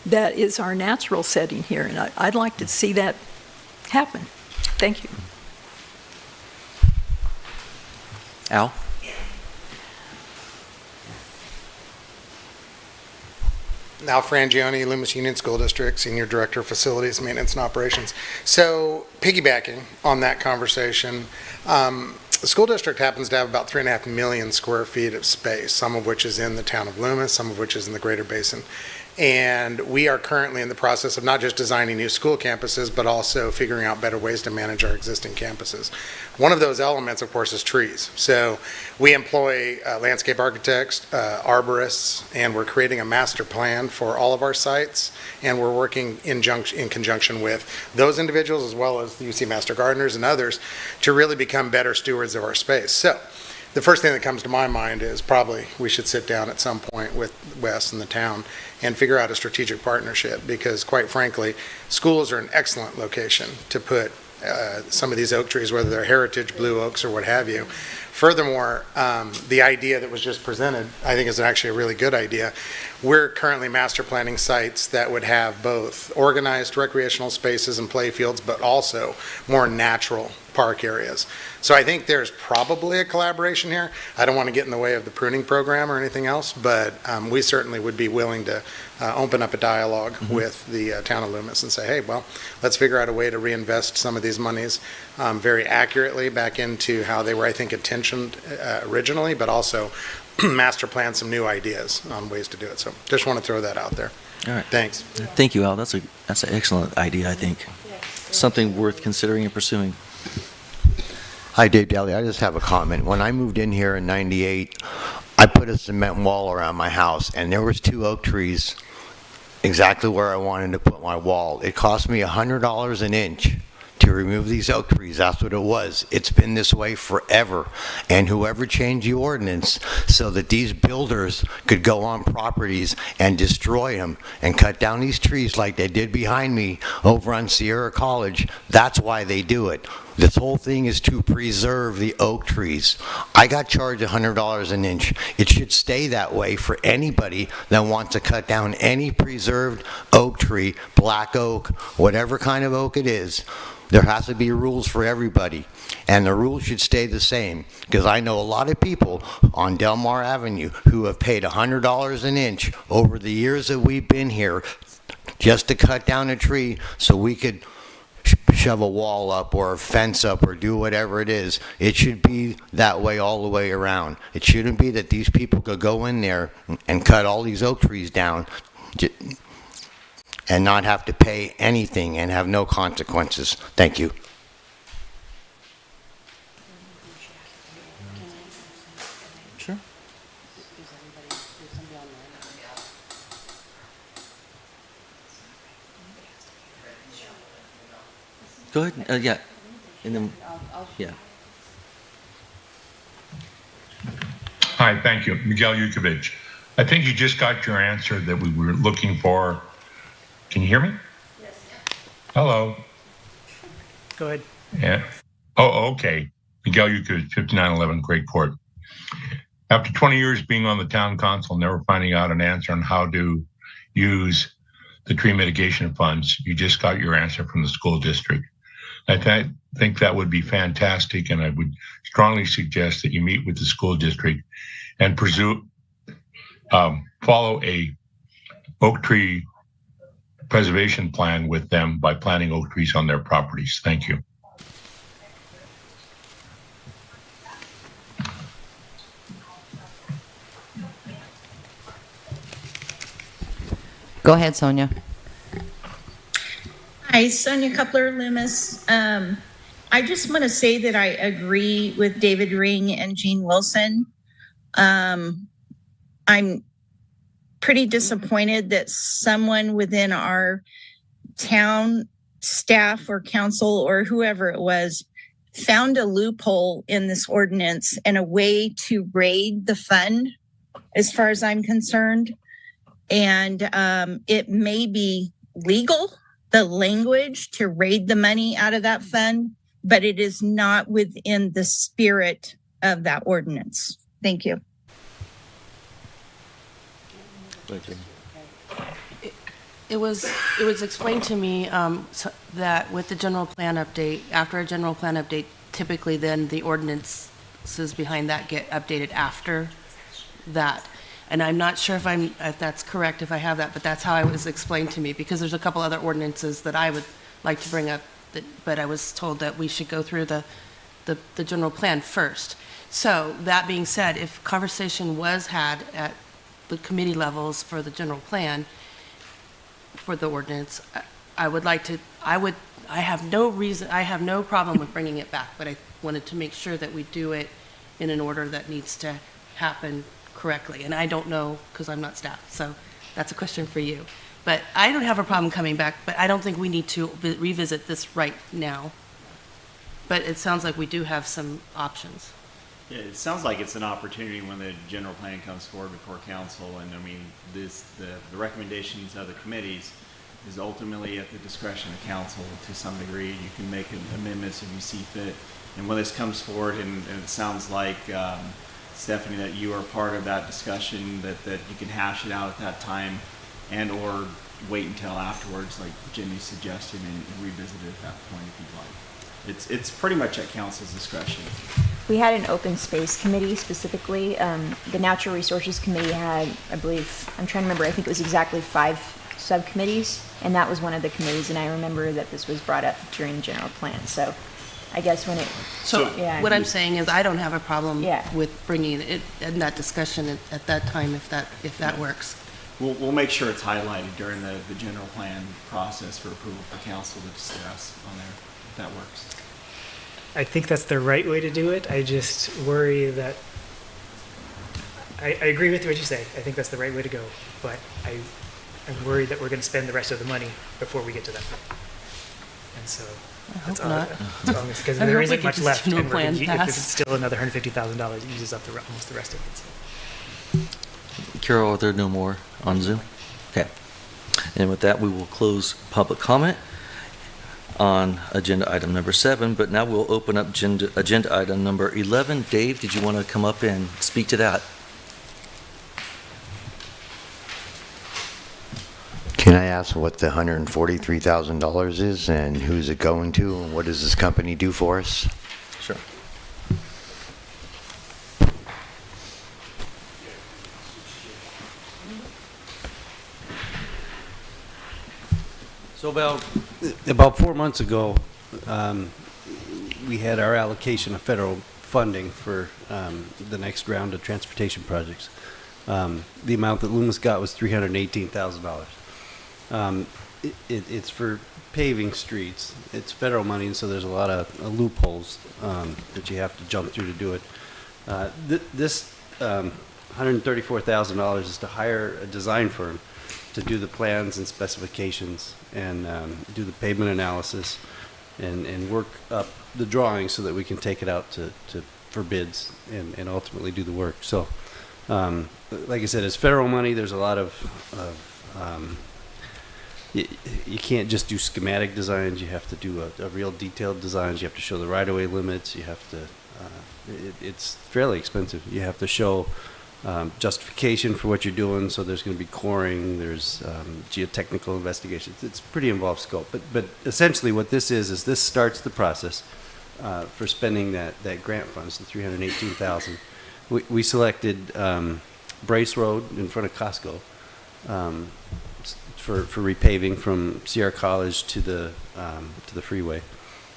that is our natural setting here. And I'd like to see that happen. Thank you. Al? Al Frangione, Loomis Union School District, Senior Director of Facilities, Maintenance and Operations. So piggybacking on that conversation, the school district happens to have about 3.5 million square feet of space, some of which is in the town of Loomis, some of which is in the Greater Basin. And we are currently in the process of not just designing new school campuses, but also figuring out better ways to manage our existing campuses. One of those elements, of course, is trees. So we employ landscape architects, arborists, and we're creating a master plan for all of our sites. And we're working in conjunction with those individuals, as well as the UC Master Gardeners and others, to really become better stewards of our space. So the first thing that comes to my mind is probably we should sit down at some point with Wes and the town and figure out a strategic partnership, because quite frankly, schools are an excellent location to put some of these oak trees, whether they're heritage blue oaks or what have you. Furthermore, the idea that was just presented, I think, is actually a really good idea. We're currently master planning sites that would have both organized recreational spaces and play fields, but also more natural park areas. So I think there's probably a collaboration here. I don't want to get in the way of the pruning program or anything else, but we certainly would be willing to open up a dialogue with the town of Loomis and say, hey, well, let's figure out a way to reinvest some of these monies very accurately back into how they were, I think, intentioned originally, but also master plan some new ideas on ways to do it. So just want to throw that out there. All right. Thanks. Thank you, Al. That's an excellent idea, I think. Something worth considering and pursuing. Hi, Dave Daly. I just have a comment. When I moved in here in '98, I put a cement wall around my house, and there was 2 oak trees exactly where I wanted to put my wall. It cost me $100 an inch to remove these oak trees. That's what it was. It's been this way forever. And whoever changed the ordinance so that these builders could go on properties and destroy them and cut down these trees like they did behind me over on Sierra College, that's why they do it. This whole thing is to preserve the oak trees. I got charged $100 an inch. It should stay that way for anybody that wants to cut down any preserved oak tree, black oak, whatever kind of oak it is. There has to be rules for everybody, and the rules should stay the same, because I know a lot of people on Del Mar Avenue who have paid $100 an inch over the years that we've been here just to cut down a tree so we could shove a wall up or a fence up or do whatever it is. It should be that way all the way around. It shouldn't be that these people could go in there and cut all these oak trees down and not have to pay anything and have no consequences. Thank you. Sure. Go ahead. Yeah. And then, yeah. Hi, thank you. Miguel Yukovic. I think you just got your answer that we were looking for. Can you hear me? Yes. Hello. Go ahead. Yeah. Oh, okay. Miguel Yukovic, 5911 Great Court. After 20 years being on the town council, never finding out an answer on how to use the tree mitigation funds, you just got your answer from the school district. I think that would be fantastic, and I would strongly suggest that you meet with the school district and follow a oak tree preservation plan with them by planting oak trees on their properties. Thank you. Go ahead, Sonia. Hi, Sonia Coupler, Loomis. I just want to say that I agree with David Ring and Jean Wilson. I'm pretty disappointed that someone within our town staff or council or whoever it was found a loophole in this ordinance and a way to raid the fund, as far as I'm concerned. And it may be legal, the language to raid the money out of that fund, but it is not within the spirit of that ordinance. Thank you. It was explained to me that with the general plan update, after a general plan update, typically then the ordinances behind that get updated after that. And I'm not sure if that's correct, if I have that, but that's how it was explained to me, because there's a couple other ordinances that I would like to bring up, but I was told that we should go through the general plan first. So that being said, if conversation was had at the committee levels for the general plan, for the ordinance, I have no problem with bringing it back, but I wanted to make sure that we do it in an order that needs to happen correctly. And I don't know, because I'm not staff, so that's a question for you. But I don't have a problem coming back, but I don't think we need to revisit this right now. But it sounds like we do have some options. Yeah, it sounds like it's an opportunity when the general plan comes forward before council, and I mean, the recommendations of the committees is ultimately at the discretion of council to some degree. You can make amendments if you see fit. And when this comes forward, and it sounds like, Stephanie, that you are part of that discussion, that you can hash it out at that time, and or wait until afterwards, like Jimmy's suggestion, and revisit it at that point if you'd like. It's pretty much at council's discretion. We had an open space committee specifically. The natural resources committee had, I believe, I'm trying to remember, I think it was exactly 5 subcommittees, and that was one of the committees, and I remember that this was brought up during the general plan. So I guess when it... yeah, what I'm saying is I don't have a problem with bringing it in that discussion at that time if that works. We'll make sure it's highlighted during the general plan process for approval for council to discuss on there, if that works. I think that's the right way to do it. I just worry that, I agree with what you say. I think that's the right way to go, but I'm worried that we're going to spend the rest of the money before we get to that point. And so that's all, because there isn't much left, and if it's still another $150,000, it uses up almost the rest of it. So. Carol, are there no more on Zoom? Okay. And with that, we will close public comment on agenda item number 7, but now we'll open up agenda item number 11. Dave, did you want to come up and speak to that? Can I ask what the $143,000 is and who's it going to and what does this company do for us? Sure. So about 4 months ago, we had our allocation of federal funding for the next round of transportation projects. The amount that Loomis got was $318,000. It's for paving streets. It's federal money, and so there's a lot of loopholes that you have to jump through to do it. This $134,000 is to hire a design firm to do the plans and specifications and do the pavement analysis and work up the drawings so that we can take it out for bids and ultimately do the work. So, like I said, it's federal money. There's a lot of you can't just do schematic designs. You have to do a real detailed designs. You have to show the right-of-way limits. You have to. It's fairly expensive. You have to show justification for what you're doing. So there's going to be coring. There's geotechnical investigations. It's pretty involved scope. But essentially, what this is this starts the process for spending that grant funds, the $318,000. We selected Brace Road in front of Costco. For repaving from Sierra College to the freeway,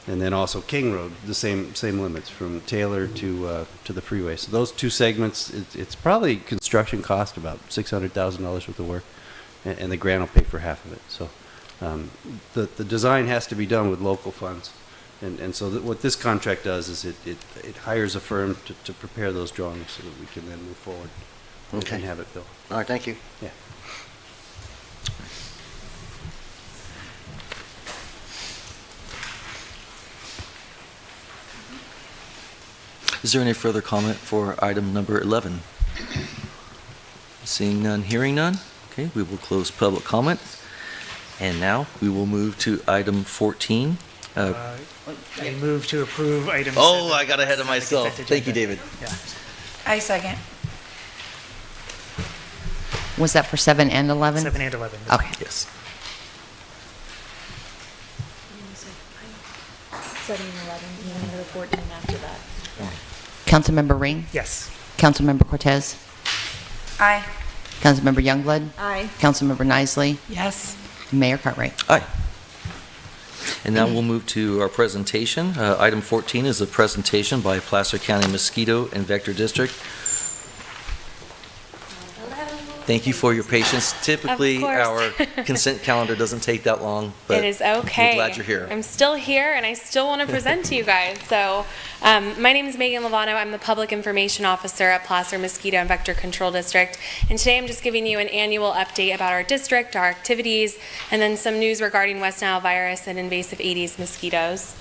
and then also King Road, the same limits from Taylor to the freeway. So those two segments, it's probably construction cost about $600,000 worth of work, and the grant will pay for half of it. So the design has to be done with local funds. And so what this contract does is it hires a firm to prepare those drawings so that we can then move forward and have it built. All right, thank you. Yeah. Is there any further comment for item number 11? Seeing none, hearing none. Okay, we will close public comment. And now we will move to item 14. I move to approve item 7. Oh, I got ahead of myself. Consent Thank you, agenda. David. Yeah. I second. Was that for 7 and 11? 7 and 11. Okay. Yes. 7 and 11, and then another 14 after that. Councilmember Ring? Yes. Councilmember Cortez? Aye. Councilmember Youngblood? Aye. Councilmember Nisley? Yes. Mayor Cartwright? Aye. And now we'll move to our presentation. Item 14 is a presentation by Placer County Mosquito and Vector District. Thank you for your patience. Typically, our consent calendar doesn't take that long, but it is okay. we're glad you're here. I'm still here, and I still want to present to you guys. So, my name is Megan Lovano. I'm the Public Information Officer at Placer Mosquito and Vector Control District. And today I'm just giving you an annual update about our district, our activities, and then some news regarding West Nile virus and invasive Aedes mosquitoes.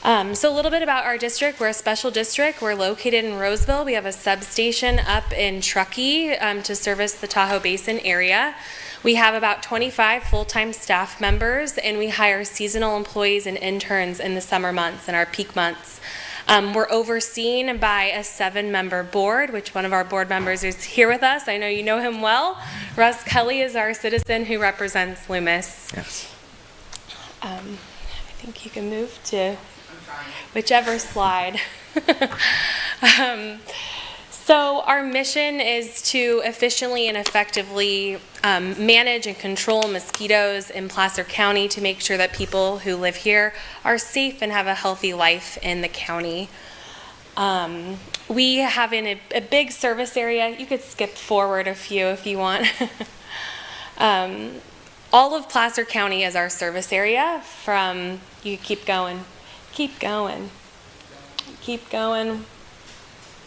So a little bit about our district. We're a special district. We're located in Roseville. We have a substation up in Truckee to service the Tahoe Basin area. We have about 25 full-time staff members, and we hire seasonal employees and interns in the summer months and our peak months. We're overseen by a 7-member board, which one of our board members is here with us. I know you know him well. Russ Kelly is our citizen who represents Loomis. Yes. I think you can move to whichever slide. So our mission is to efficiently and effectively manage and control mosquitoes in Placer County to make sure that people who live here are safe and have a healthy life in the county. We have in a big service area. You could skip forward a few if you want. All of Placer County is our service area. From, you keep going. Keep going. Keep going.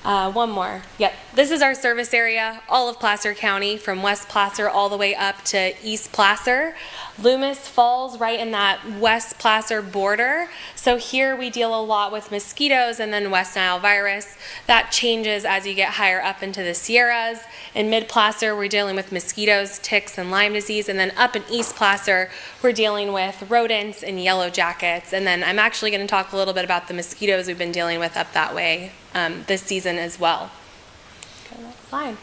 One more. Yep. This is our service area, all of Placer County, from West Placer all the way up to East Placer. Loomis falls right in that West Placer border. So here we deal a lot with mosquitoes and then West Nile virus. That changes as you get higher up into the Sierras. In Mid Placer, we're dealing with mosquitoes, ticks, and Lyme disease. And then up in East Placer, we're dealing with rodents and yellow jackets. And then I'm actually going to talk a little bit about the mosquitoes we've been dealing with up that way this season as well. Okay, next slide.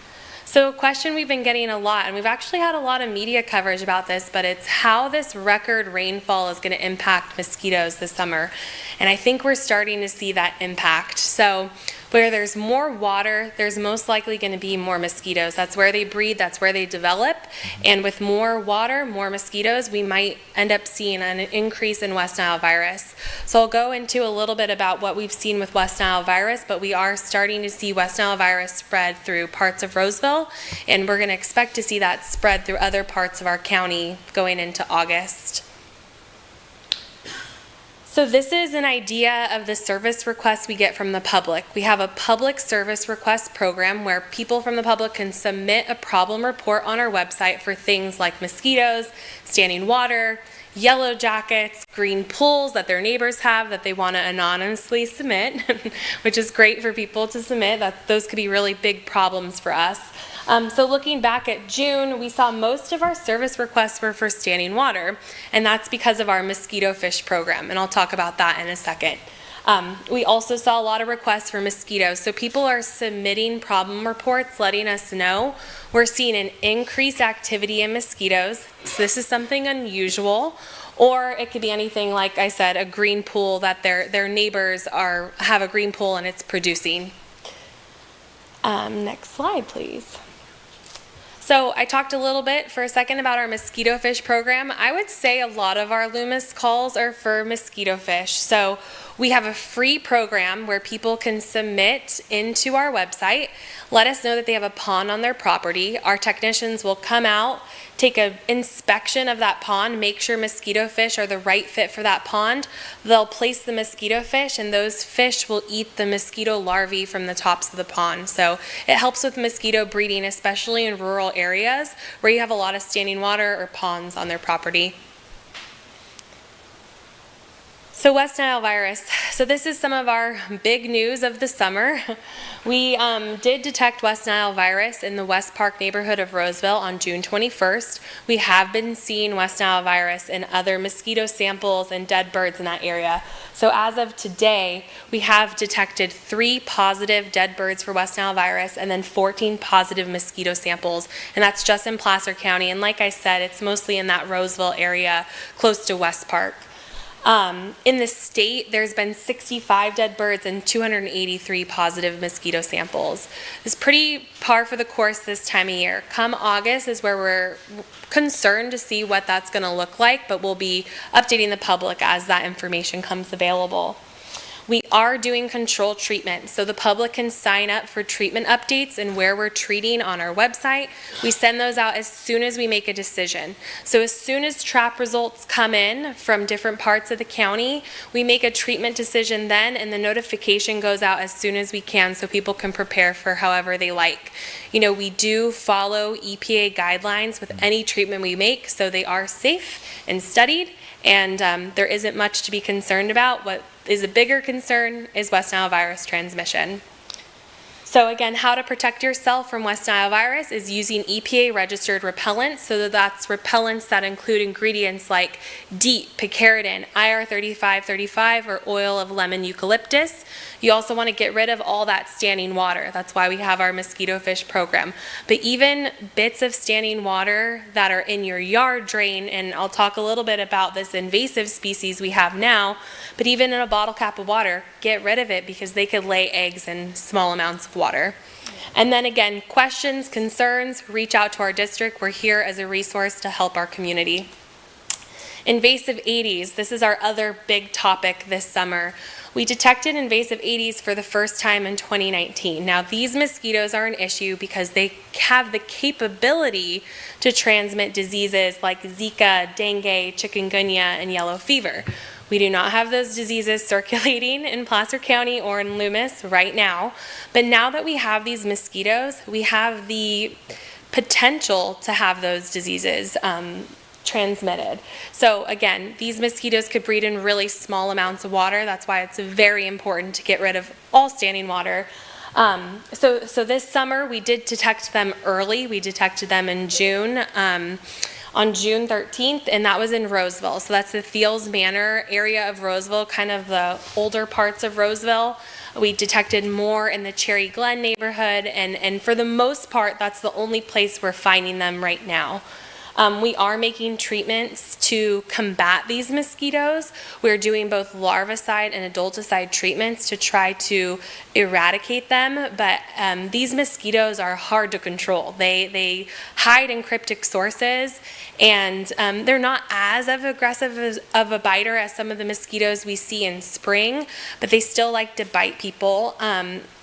So a question we've been getting a lot, and we've actually had a lot of media coverage about this, but it's how this record rainfall is going to impact mosquitoes this summer. And I think we're starting to see that impact. So where there's more water, there's most likely going to be more mosquitoes. That's where they breed, that's where they develop. And with more water, more mosquitoes, we might end up seeing an increase in West Nile virus. So I'll go into a little bit about what we've seen with West Nile virus, but we are starting to see West Nile virus spread through parts of Roseville, and we're going to expect to see that spread through other parts of our county going into August. So this is an idea of the service requests we get from the public. We have a public service request program where people from the public can submit a problem report on our website for things like mosquitoes, standing water, yellow jackets, green pools that their neighbors have that they want to anonymously submit, which is great for people to submit. Those could be really big problems for us. So looking back at June, we saw most of our service requests were for standing water, and that's because of our mosquito fish program, and I'll talk about that in a second. We also saw a lot of requests for mosquitoes, so people are submitting problem reports letting us know we're seeing an increased activity in mosquitoes. So this is something unusual, or it could be anything, like I said, a green pool that their neighbors have a green pool and it's producing. Next slide, please. So I talked a little bit for a second about our mosquito fish program. I would say a lot of our Loomis calls are for mosquito fish. So We have a free program where people can submit into our website, let us know that they have a pond on their property. Our technicians will come out, take an inspection of that pond, make sure mosquito fish are the right fit for that pond. They'll place the mosquito fish, and those fish will eat the mosquito larvae from the tops of the pond. So it helps with mosquito breeding, especially in rural areas where you have a lot of standing water or ponds on their property. So West Nile virus. So this is some of our big news of the summer. We did detect West Nile virus in the West Park neighborhood of Roseville on June 21st. We have been seeing West Nile virus in other mosquito samples and dead birds in that area. So as of today, we have detected 3 positive dead birds for West Nile virus and then 14 positive mosquito samples. And that's just in Placer County. And like I said, it's mostly in that Roseville area close to West Park. In the state, there's been 65 dead birds and 283 positive mosquito samples. It's pretty par for the course this time of year. Come August is where we're concerned to see what that's going to look like, but we'll be updating the public as that information comes available. We are doing control treatment, so the public can sign up for treatment updates and where we're treating on our website. We send those out as soon as we make a decision. So as soon as trap results come in from different parts of the county, we make a treatment decision then, and the notification goes out as soon as we can so people can prepare for however they like. You know, we do follow EPA guidelines with any treatment we make, so they are safe and studied, and there isn't much to be concerned about. What is a bigger concern is West Nile virus transmission. So again, how to protect yourself from West Nile virus is using EPA registered repellents. So that's repellents that include ingredients like DEET, picaridin, IR3535, or oil of lemon eucalyptus. You also want to get rid of all that standing water. That's why we have our mosquito fish program. But even bits of standing water that are in your yard drain, and I'll talk a little bit about this invasive species we have now, but even in a bottle cap of water, get rid of it because they could lay eggs in small amounts of water. And then again, questions, concerns, reach out to our district. We're here as a resource to help our community. Invasive Aedes, this is our other big topic this summer. We detected invasive Aedes for the first time in 2019. Now these mosquitoes are an issue because they have the capability to transmit diseases like Zika, dengue, chikungunya, and yellow fever. We do not have those diseases circulating in Placer County or in Loomis right now, but now that we have these mosquitoes, we have the potential to have those diseases transmitted. So again, these mosquitoes could breed in really small amounts of water. That's why it's very important to get rid of all standing water. So this summer we did detect them early. We detected them in June. On June 13th, and that was in Roseville. So that's the Thiels Manor area of Roseville, kind of the older parts of Roseville. We detected more in the Cherry Glen neighborhood, and for the most part, that's the only place we're finding them right now. We are making treatments to combat these mosquitoes. We're doing both larvicide and adulticide treatments to try to eradicate them, but these mosquitoes are hard to control. They hide in cryptic sources, and they're not as aggressive of a biter as some of the mosquitoes we see in spring, but they still like to bite people.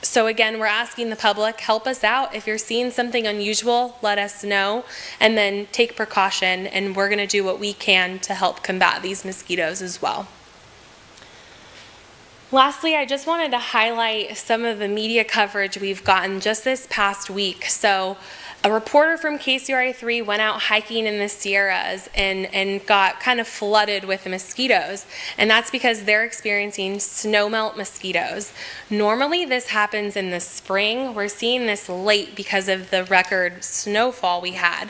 So again, we're asking the public, help us out. If you're seeing something unusual, let us know, and then take precaution, and we're going to do what we can to help combat these mosquitoes as well. Lastly, I just wanted to highlight some of the media coverage we've gotten just this past week. So a reporter from KCRA3 went out hiking in the Sierras and got kind of flooded with mosquitoes. And that's because they're experiencing snowmelt mosquitoes. Normally this happens in the spring. We're seeing this late because of the record snowfall we had.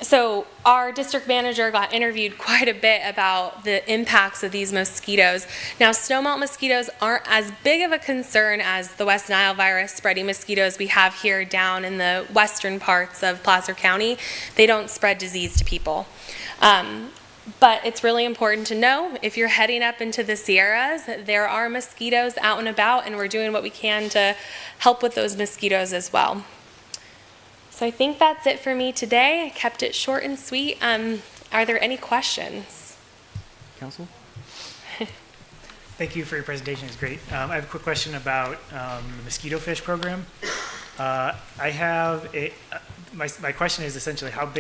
So our district manager got interviewed quite a bit about the impacts of these mosquitoes. Now, snowmelt mosquitoes aren't as big of a concern as the West Nile virus spreading mosquitoes we have here down in the western parts of Placer County. They don't spread disease to people. But it's really important to know, if you're heading up into the Sierras, there are mosquitoes out and about, and we're doing what we can to help with those mosquitoes as well. So I think that's it for me today. I kept it short and sweet. Are there any questions? Council? Thank you for your presentation. It's great. I have a quick question about the mosquito fish program. I have my question is essentially how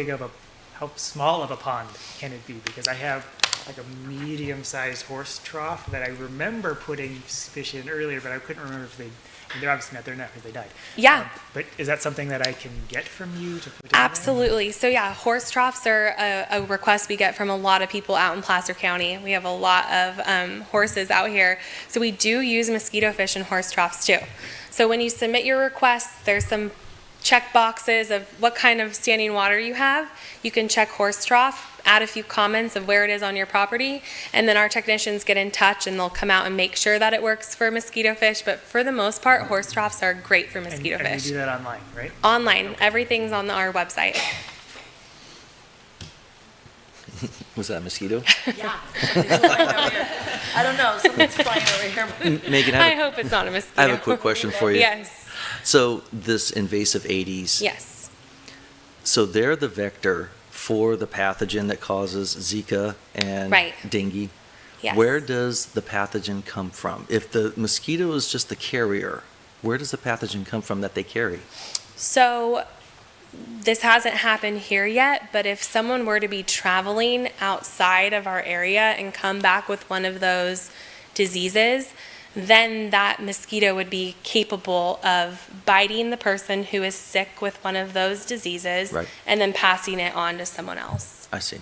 small of a pond can it be? Because I have like a medium-sized horse trough that I remember putting fish in earlier, but I couldn't remember if they're obviously not there now because they died. Yeah. But is that something that I can get from you to put in Absolutely. So yeah, horse troughs are a request we get from a lot of people out in Placer County. We have a lot of horses out here. So we do use mosquito fish in horse troughs too. So when you submit your request, there's some check boxes of what kind of standing water you have. You can check horse trough, add a few comments of where it is on your property, and then our technicians get in touch and they'll come out and make sure that it works for mosquito fish. But for the most part, horse troughs are great for mosquito and fish. you do that online, right? Online. Everything's on our website. Was that a mosquito? Yeah. I don't know, something's flying over here. I Megan, hope it's not a mosquito. I have a quick question for you. Yes. So this invasive Aedes. Yes. So they're the vector for the pathogen that causes Zika and Right. dengue. Yes. Where does the pathogen come from? If the mosquito is just the carrier, where does the pathogen come from that they carry? So this hasn't happened here yet, but if someone were to be traveling outside of our area and come back with one of those diseases, then that mosquito would be capable of biting the person who is sick with one of those diseases Right. and then passing it on to someone else. I see.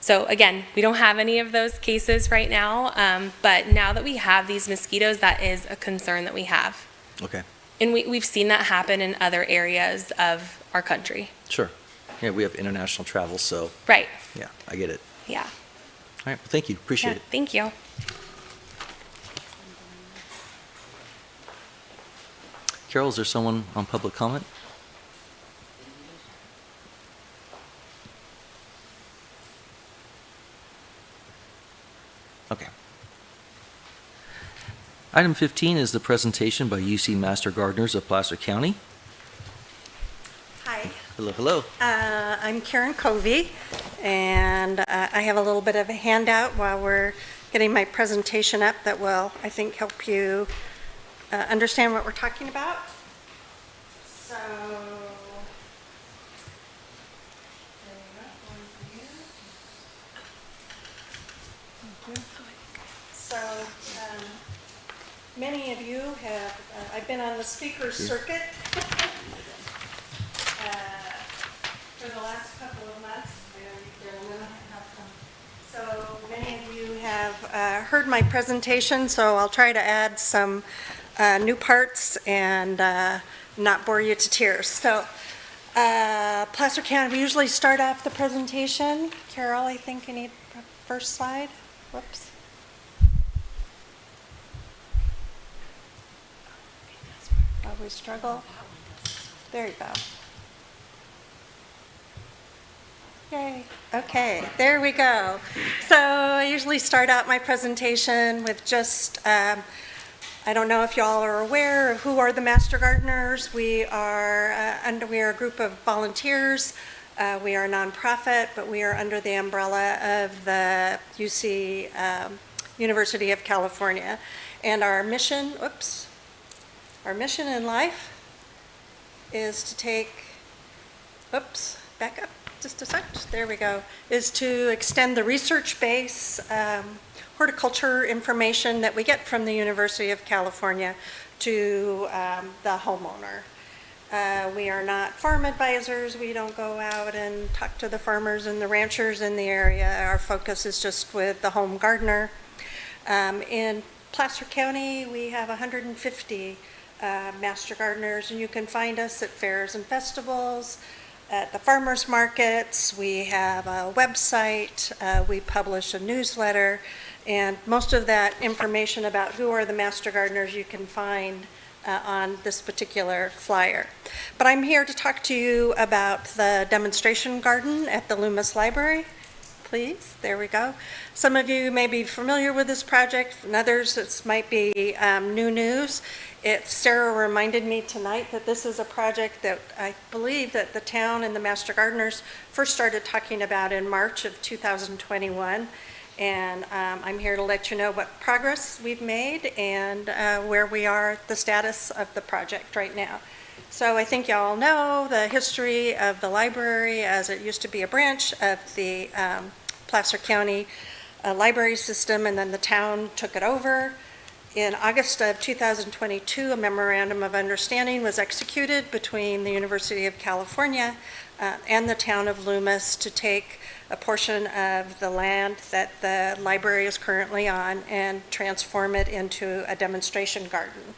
So again, we don't have any of those cases right now, but now that we have these mosquitoes, that is a concern that we have. Okay. And we've seen that happen in other areas of our country. Sure. Yeah, we have international travel, so Right, yeah, I get it. yeah. All right, well, thank you. Appreciate Yeah, it. thank you. Carol, is there someone on public comment? Okay. Item 15 is the presentation by UC Master Gardeners of Placer County. Hi, Hello, hello. I'm Karen Covey, and I have a little bit of a handout while we're getting my presentation up that will, I think, help you understand what we're talking about. So, So, many of you have, I've been on the speaker's circuit for the last couple of months. So many of you have heard my presentation, so I'll try to add some new parts and not bore you to tears. So, Placer County, we usually start off the presentation. Carol, I think you need first slide. Whoops. We struggle. There you go. Yay. Okay, there we go. So I usually start out my presentation with just, I don't know if y'all are aware of who are the Master Gardeners. We are a group of volunteers. We are a nonprofit, but we are under the umbrella of the UC University of California. And our mission, our mission in life is to take, back up just a sec, there we go, is to extend the research base horticulture information that we get from the University of California to the homeowner. We are not farm advisors. We don't go out and talk to the farmers and the ranchers in the area. Our focus is just with the home gardener. In Placer County, we have 150 Master Gardeners, and you can find us at fairs and festivals, at the farmers markets. We have a website, we publish a newsletter, and most of that information about who are the Master Gardeners you can find on this particular flyer. But I'm here to talk to you about the demonstration garden at the Loomis Library. Please, there we go. Some of you may be familiar with this project, and others this might be new news. Sarah reminded me tonight that this is a project that I believe that the town and the Master Gardeners first started talking about in March of 2021. And I'm here to let you know what progress we've made and where we are, the status of the project right now. So I think y'all know the history of the library, as it used to be a branch of the Placer County library system, and then the town took it over. In August of 2022, a memorandum of understanding was executed between the University of California and the town of Loomis to take a portion of the land that the library is currently on and transform it into a demonstration garden.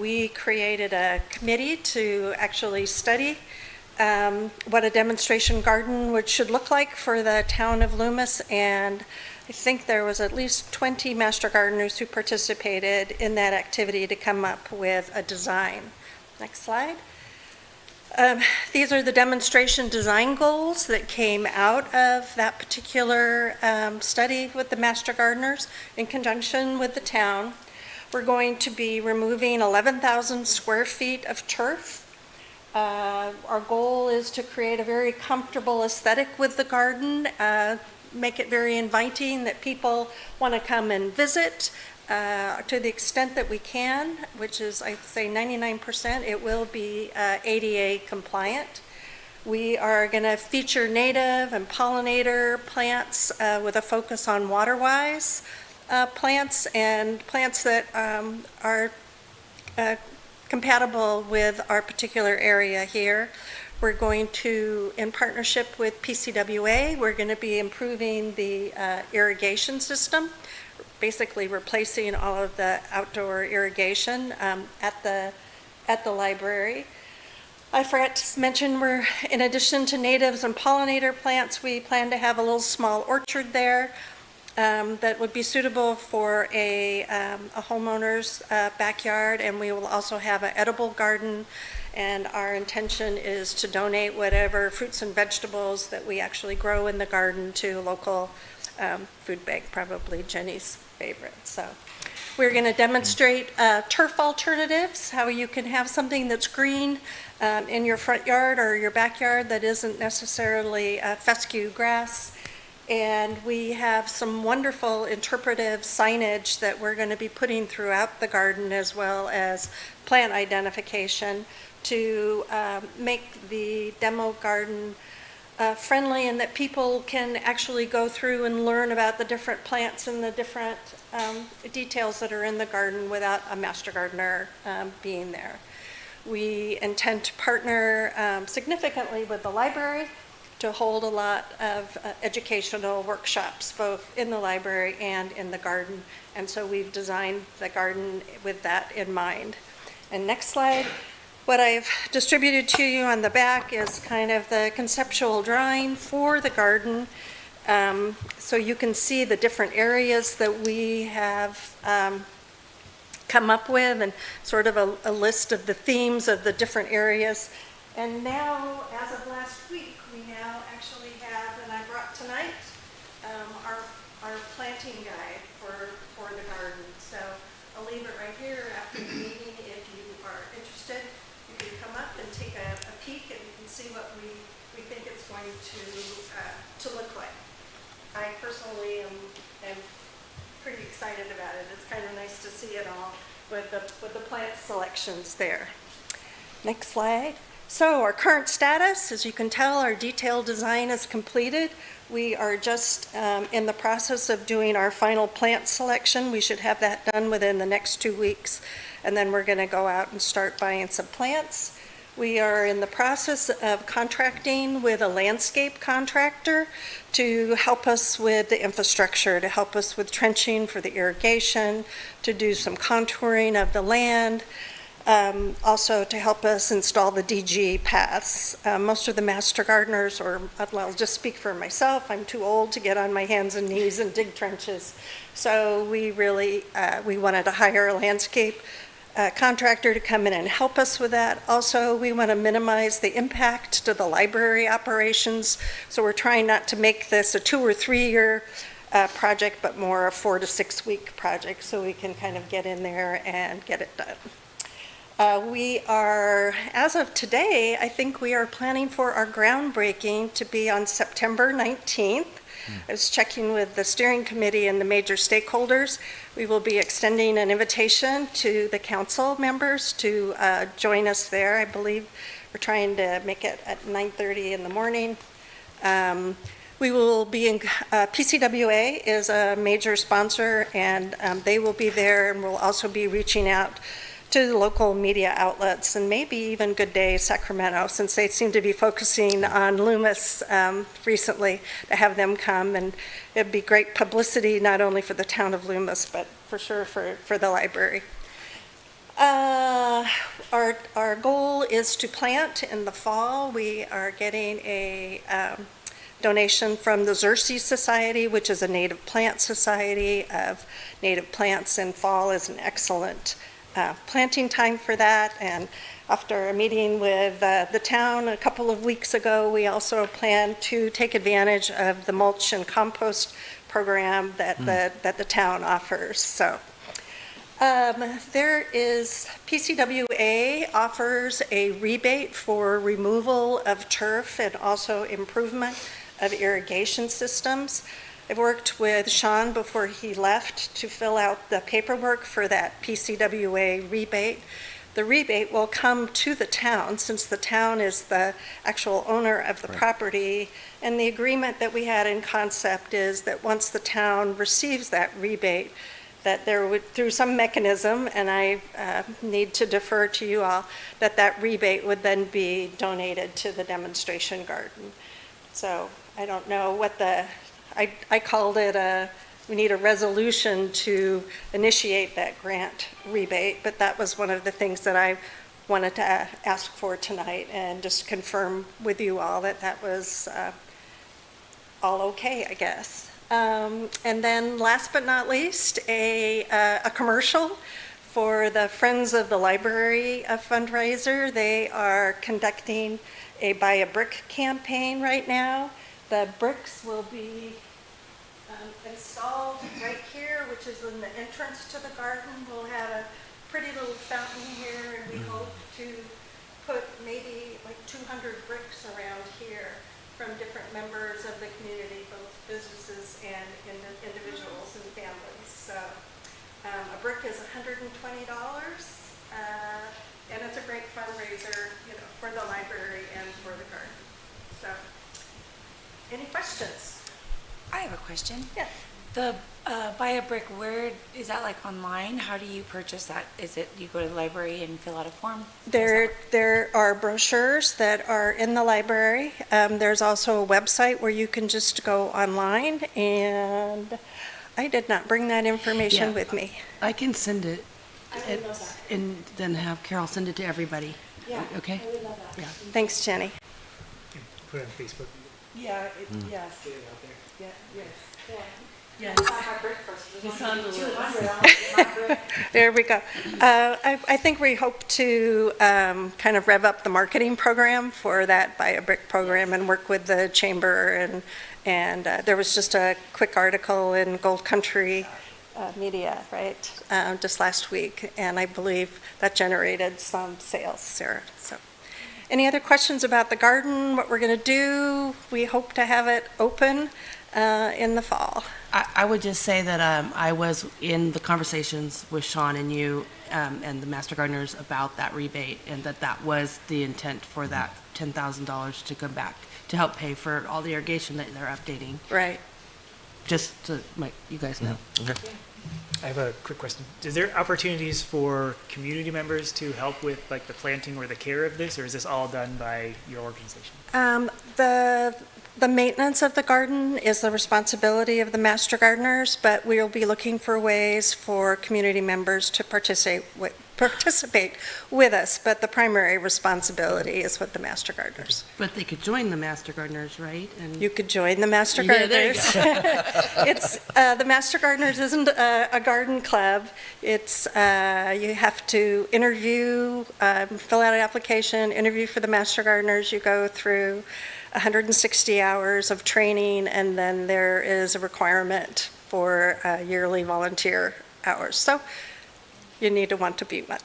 We created a committee to actually study what a demonstration garden should look like for the town of Loomis, and I think there was at least 20 master gardeners who participated in that activity to come up with a design. Next slide. These are the demonstration design goals that came out of that particular study with the master gardeners in conjunction with the town. We're going to be removing 11,000 square feet of turf. Our goal is to create a very comfortable aesthetic with the garden, make it very inviting that people want to come and visit. To the extent that we can, which is, I'd say 99%, it will be ADA compliant. We are going to feature native and pollinator plants with a focus on water-wise plants and plants that are compatible with our particular area here. We're going to, in partnership with PCWA, we're going to be improving the irrigation system, basically replacing all of the outdoor irrigation at the library. I forgot to mention, we're, in addition to natives and pollinator plants, we plan to have a little small orchard there that would be suitable for a homeowner's backyard, and we will also have an edible garden, and our intention is to donate whatever fruits and vegetables that we actually grow in the garden to a local food bank, probably Jenny's favorite. So we're going to demonstrate turf alternatives, how you can have something that's green in your front yard or your backyard that isn't necessarily fescue grass. And we have some wonderful interpretive signage that we're going to be putting throughout the garden, as well as plant identification, to make the demo garden friendly, and that people can actually go through and learn about the different plants and the different details that are in the garden without a master gardener being there. We intend to partner significantly with the library to hold a lot of educational workshops, both in the library and in the garden. And so we've designed the garden with that in mind. And next slide. What I've distributed to you on the back is kind of the conceptual drawing for the garden. So you can see the different areas that we have come up with, and sort of a list of the themes of the different areas. And now, as of last week, we now actually have, and I brought tonight, our planting guide for the garden. So I'll leave it right here after the meeting. If you are interested, you can come up and take a peek, and you can see what we think it's going to look like. I personally am pretty excited about it. It's kind of nice to see it all with the plant selections there. Next slide. So our current status, as you can tell, our detailed design is completed. We are just in the process of doing our final plant selection. We should have that done within the next 2 weeks, and then we're going to go out and start buying some plants. We are in the process of contracting with a landscape contractor to help us with the infrastructure, to help us with trenching for the irrigation, to do some contouring of the land, also to help us install the DG paths. Most of the master gardeners, or I'll just speak for myself, I'm too old to get on my hands and knees and dig trenches. So we really, we wanted to hire a landscape contractor to come in and help us with that. Also, we want to minimize the impact to the library operations, so we're trying not to make this a 2 or 3 year project, but more a 4 to 6 week project, so we can kind of get in there and get it done. We are, as of today, I think we are planning for our groundbreaking to be on September 19th. I was checking with the steering committee and the major stakeholders. We will be extending an invitation to the council members to join us there. I believe we're trying to make it at 9:30 in the morning. We will be in, PCWA is a major sponsor, and they will be there, and we'll also be reaching out to the local media outlets, and maybe even Good Day Sacramento, since they seem to be focusing on Loomis recently, to have them come, and it'd be great publicity not only for the town of Loomis, but for sure for the library. Our goal is to plant in the fall. We are getting a donation from the Xerces Society, which is a native plant society of native plants, and fall is an excellent planting time for that. And after a meeting with the town a couple of weeks ago, we also plan to take advantage of the mulch and compost program that the town offers. So there is, PCWA offers a rebate for removal of turf and also improvement of irrigation systems. I've worked with Sean before he left to fill out the paperwork for that PCWA rebate. The rebate will come to the town, since the town is the actual owner of the property, and the agreement that we had in concept is that once the town receives that rebate, that there would, through some mechanism, and I need to defer to you all, that rebate would then be donated to the demonstration garden. So I don't know what I called it we need a resolution to initiate that grant rebate, but that was one of the things that I wanted to ask for tonight, and just confirm with you all that that was all okay, I guess. And then last but not least, a commercial for the Friends of the Library fundraiser. They are conducting a Buy a Brick campaign right now. The bricks will be installed right here, which is in the entrance to the garden. We'll have a pretty little fountain here, and we hope to put maybe like 200 bricks around here from different members of the community, both businesses and individuals and families. So a brick is $120, and it's a great fundraiser, for the library and for the garden. So, any questions? I have a question. Yes. The Buy a Brick, where is that, like online? How do you purchase that? Is it you go to the library and fill out a form? There are brochures that are in the library. There's also a website where you can just go online, and I did not bring that information with me. I can send it, I would love that. and then have Carol send it to everybody. Yeah, Okay? I would love that. Yeah. Thanks, Jenny. Put it on Facebook. Yeah, yes. Get it out there. Yeah, yes. Yes. It's on the list. There we go. I think we hope to kind of rev up the marketing program for that Buy a Brick program, and work with the chamber, and there was just a quick article in Gold Country Media, right, just last week, and I believe that generated some sales, Sarah. So, any other questions about the garden, what we're going to do? We hope to have it open in the fall. I would just say that I was in the conversations with Sean and you and the Master Gardeners about that rebate, and that was the intent for that $10,000 to come back to help pay for all the irrigation that they're updating. Right. Just to make you guys know. Okay. I have a quick question. Is there opportunities for community members to help with like the planting or the care of this, or is this all done by your organization? The maintenance of the garden is the responsibility of the Master Gardeners, but we'll be looking for ways for community members to participate with us, but the primary responsibility is with the Master Gardeners. But they could join the Master Gardeners, right? And You could join the Master Yeah, there you Gardeners. It's the Master Gardeners isn't a garden club. It's you have to interview, fill out an application, interview for the Master Gardeners. You go through 160 hours of training, and then there is a requirement for yearly volunteer hours. So you need to want to be one.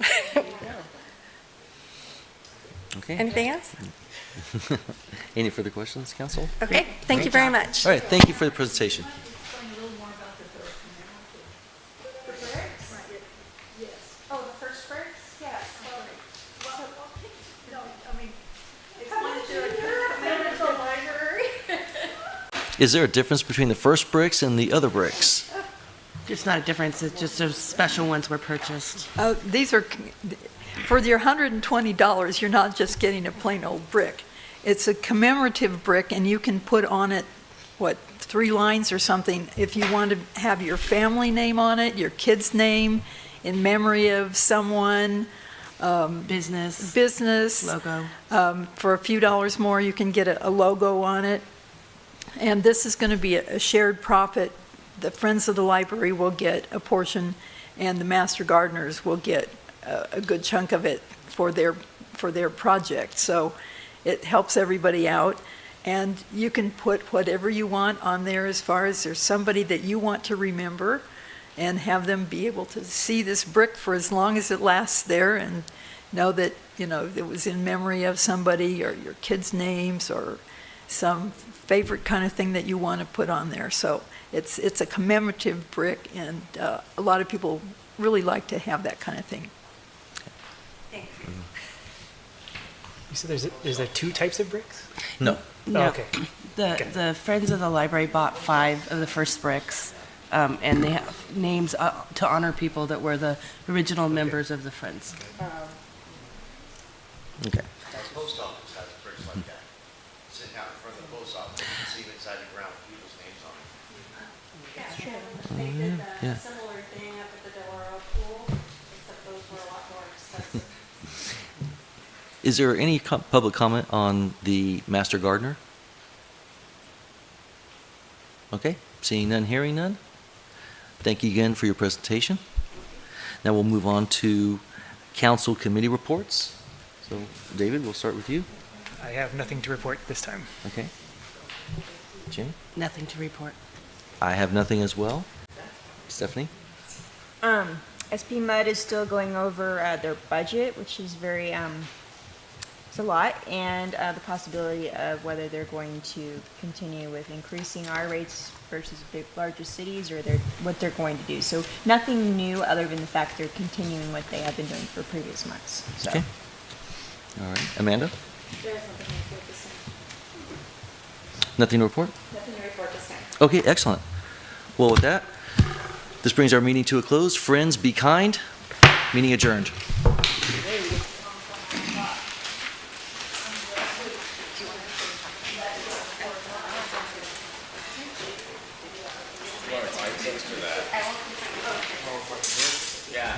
Okay. Anything else? Any further questions, council? Okay, thank you very much. All right, thank you for the presentation. Oh, the first bricks? Yes. Is there a difference between the first bricks and the other bricks? There's not a difference, it's just those special ones were purchased. These are, for your $120, you're not just getting a plain old brick. It's a commemorative brick, and you can put on it, 3 lines or something. If you want to have your family name on it, your kid's name, in memory of someone. Business. Logo. For a few dollars more, you can get a logo on it. And this is going to be a shared profit. The Friends of the Library will get a portion, and the Master Gardeners will get a good chunk of it for their project. So it helps everybody out. And you can put whatever you want on there as far as there's somebody that you want to remember and have them be able to see this brick for as long as it lasts there and know that, it was in memory of somebody or your kids' names or some favorite kind of thing that you want to put on there. So it's a commemorative brick, and a lot of people really like to have that kind of thing. You said is there 2 types of bricks? No. No. Oh, okay. The Friends of the Library bought 5 of the first bricks, and they have names to honor people that were the original members of the Friends. Okay. The post office has bricks like that. Sitting out in front of the post office, you can see them inside the ground with people's names on it. They did Yeah. a similar thing up at the Deloro pool, except those were a lot more expensive. Is there any public comment on the Master Gardener? Okay, seeing none, hearing none. Thank you again for your presentation. Now we'll move on to council committee reports. So, David, we'll start with you. I have nothing to report this time. Okay. Jim? Nothing to report. I have nothing as well. Stephanie? SP Mud is still going over their budget, which is very, it's a lot, and the possibility of whether they're going to continue with increasing our rates versus larger cities, or what they're going to do. So nothing new other than the fact they're continuing what they have been doing for previous months. So. Okay. All right. Amanda? There is nothing to report this time. Nothing to report? Nothing to report this time. Okay, excellent. Well, with that, this brings our meeting to a close. Friends, be kind. Meeting adjourned. Yeah.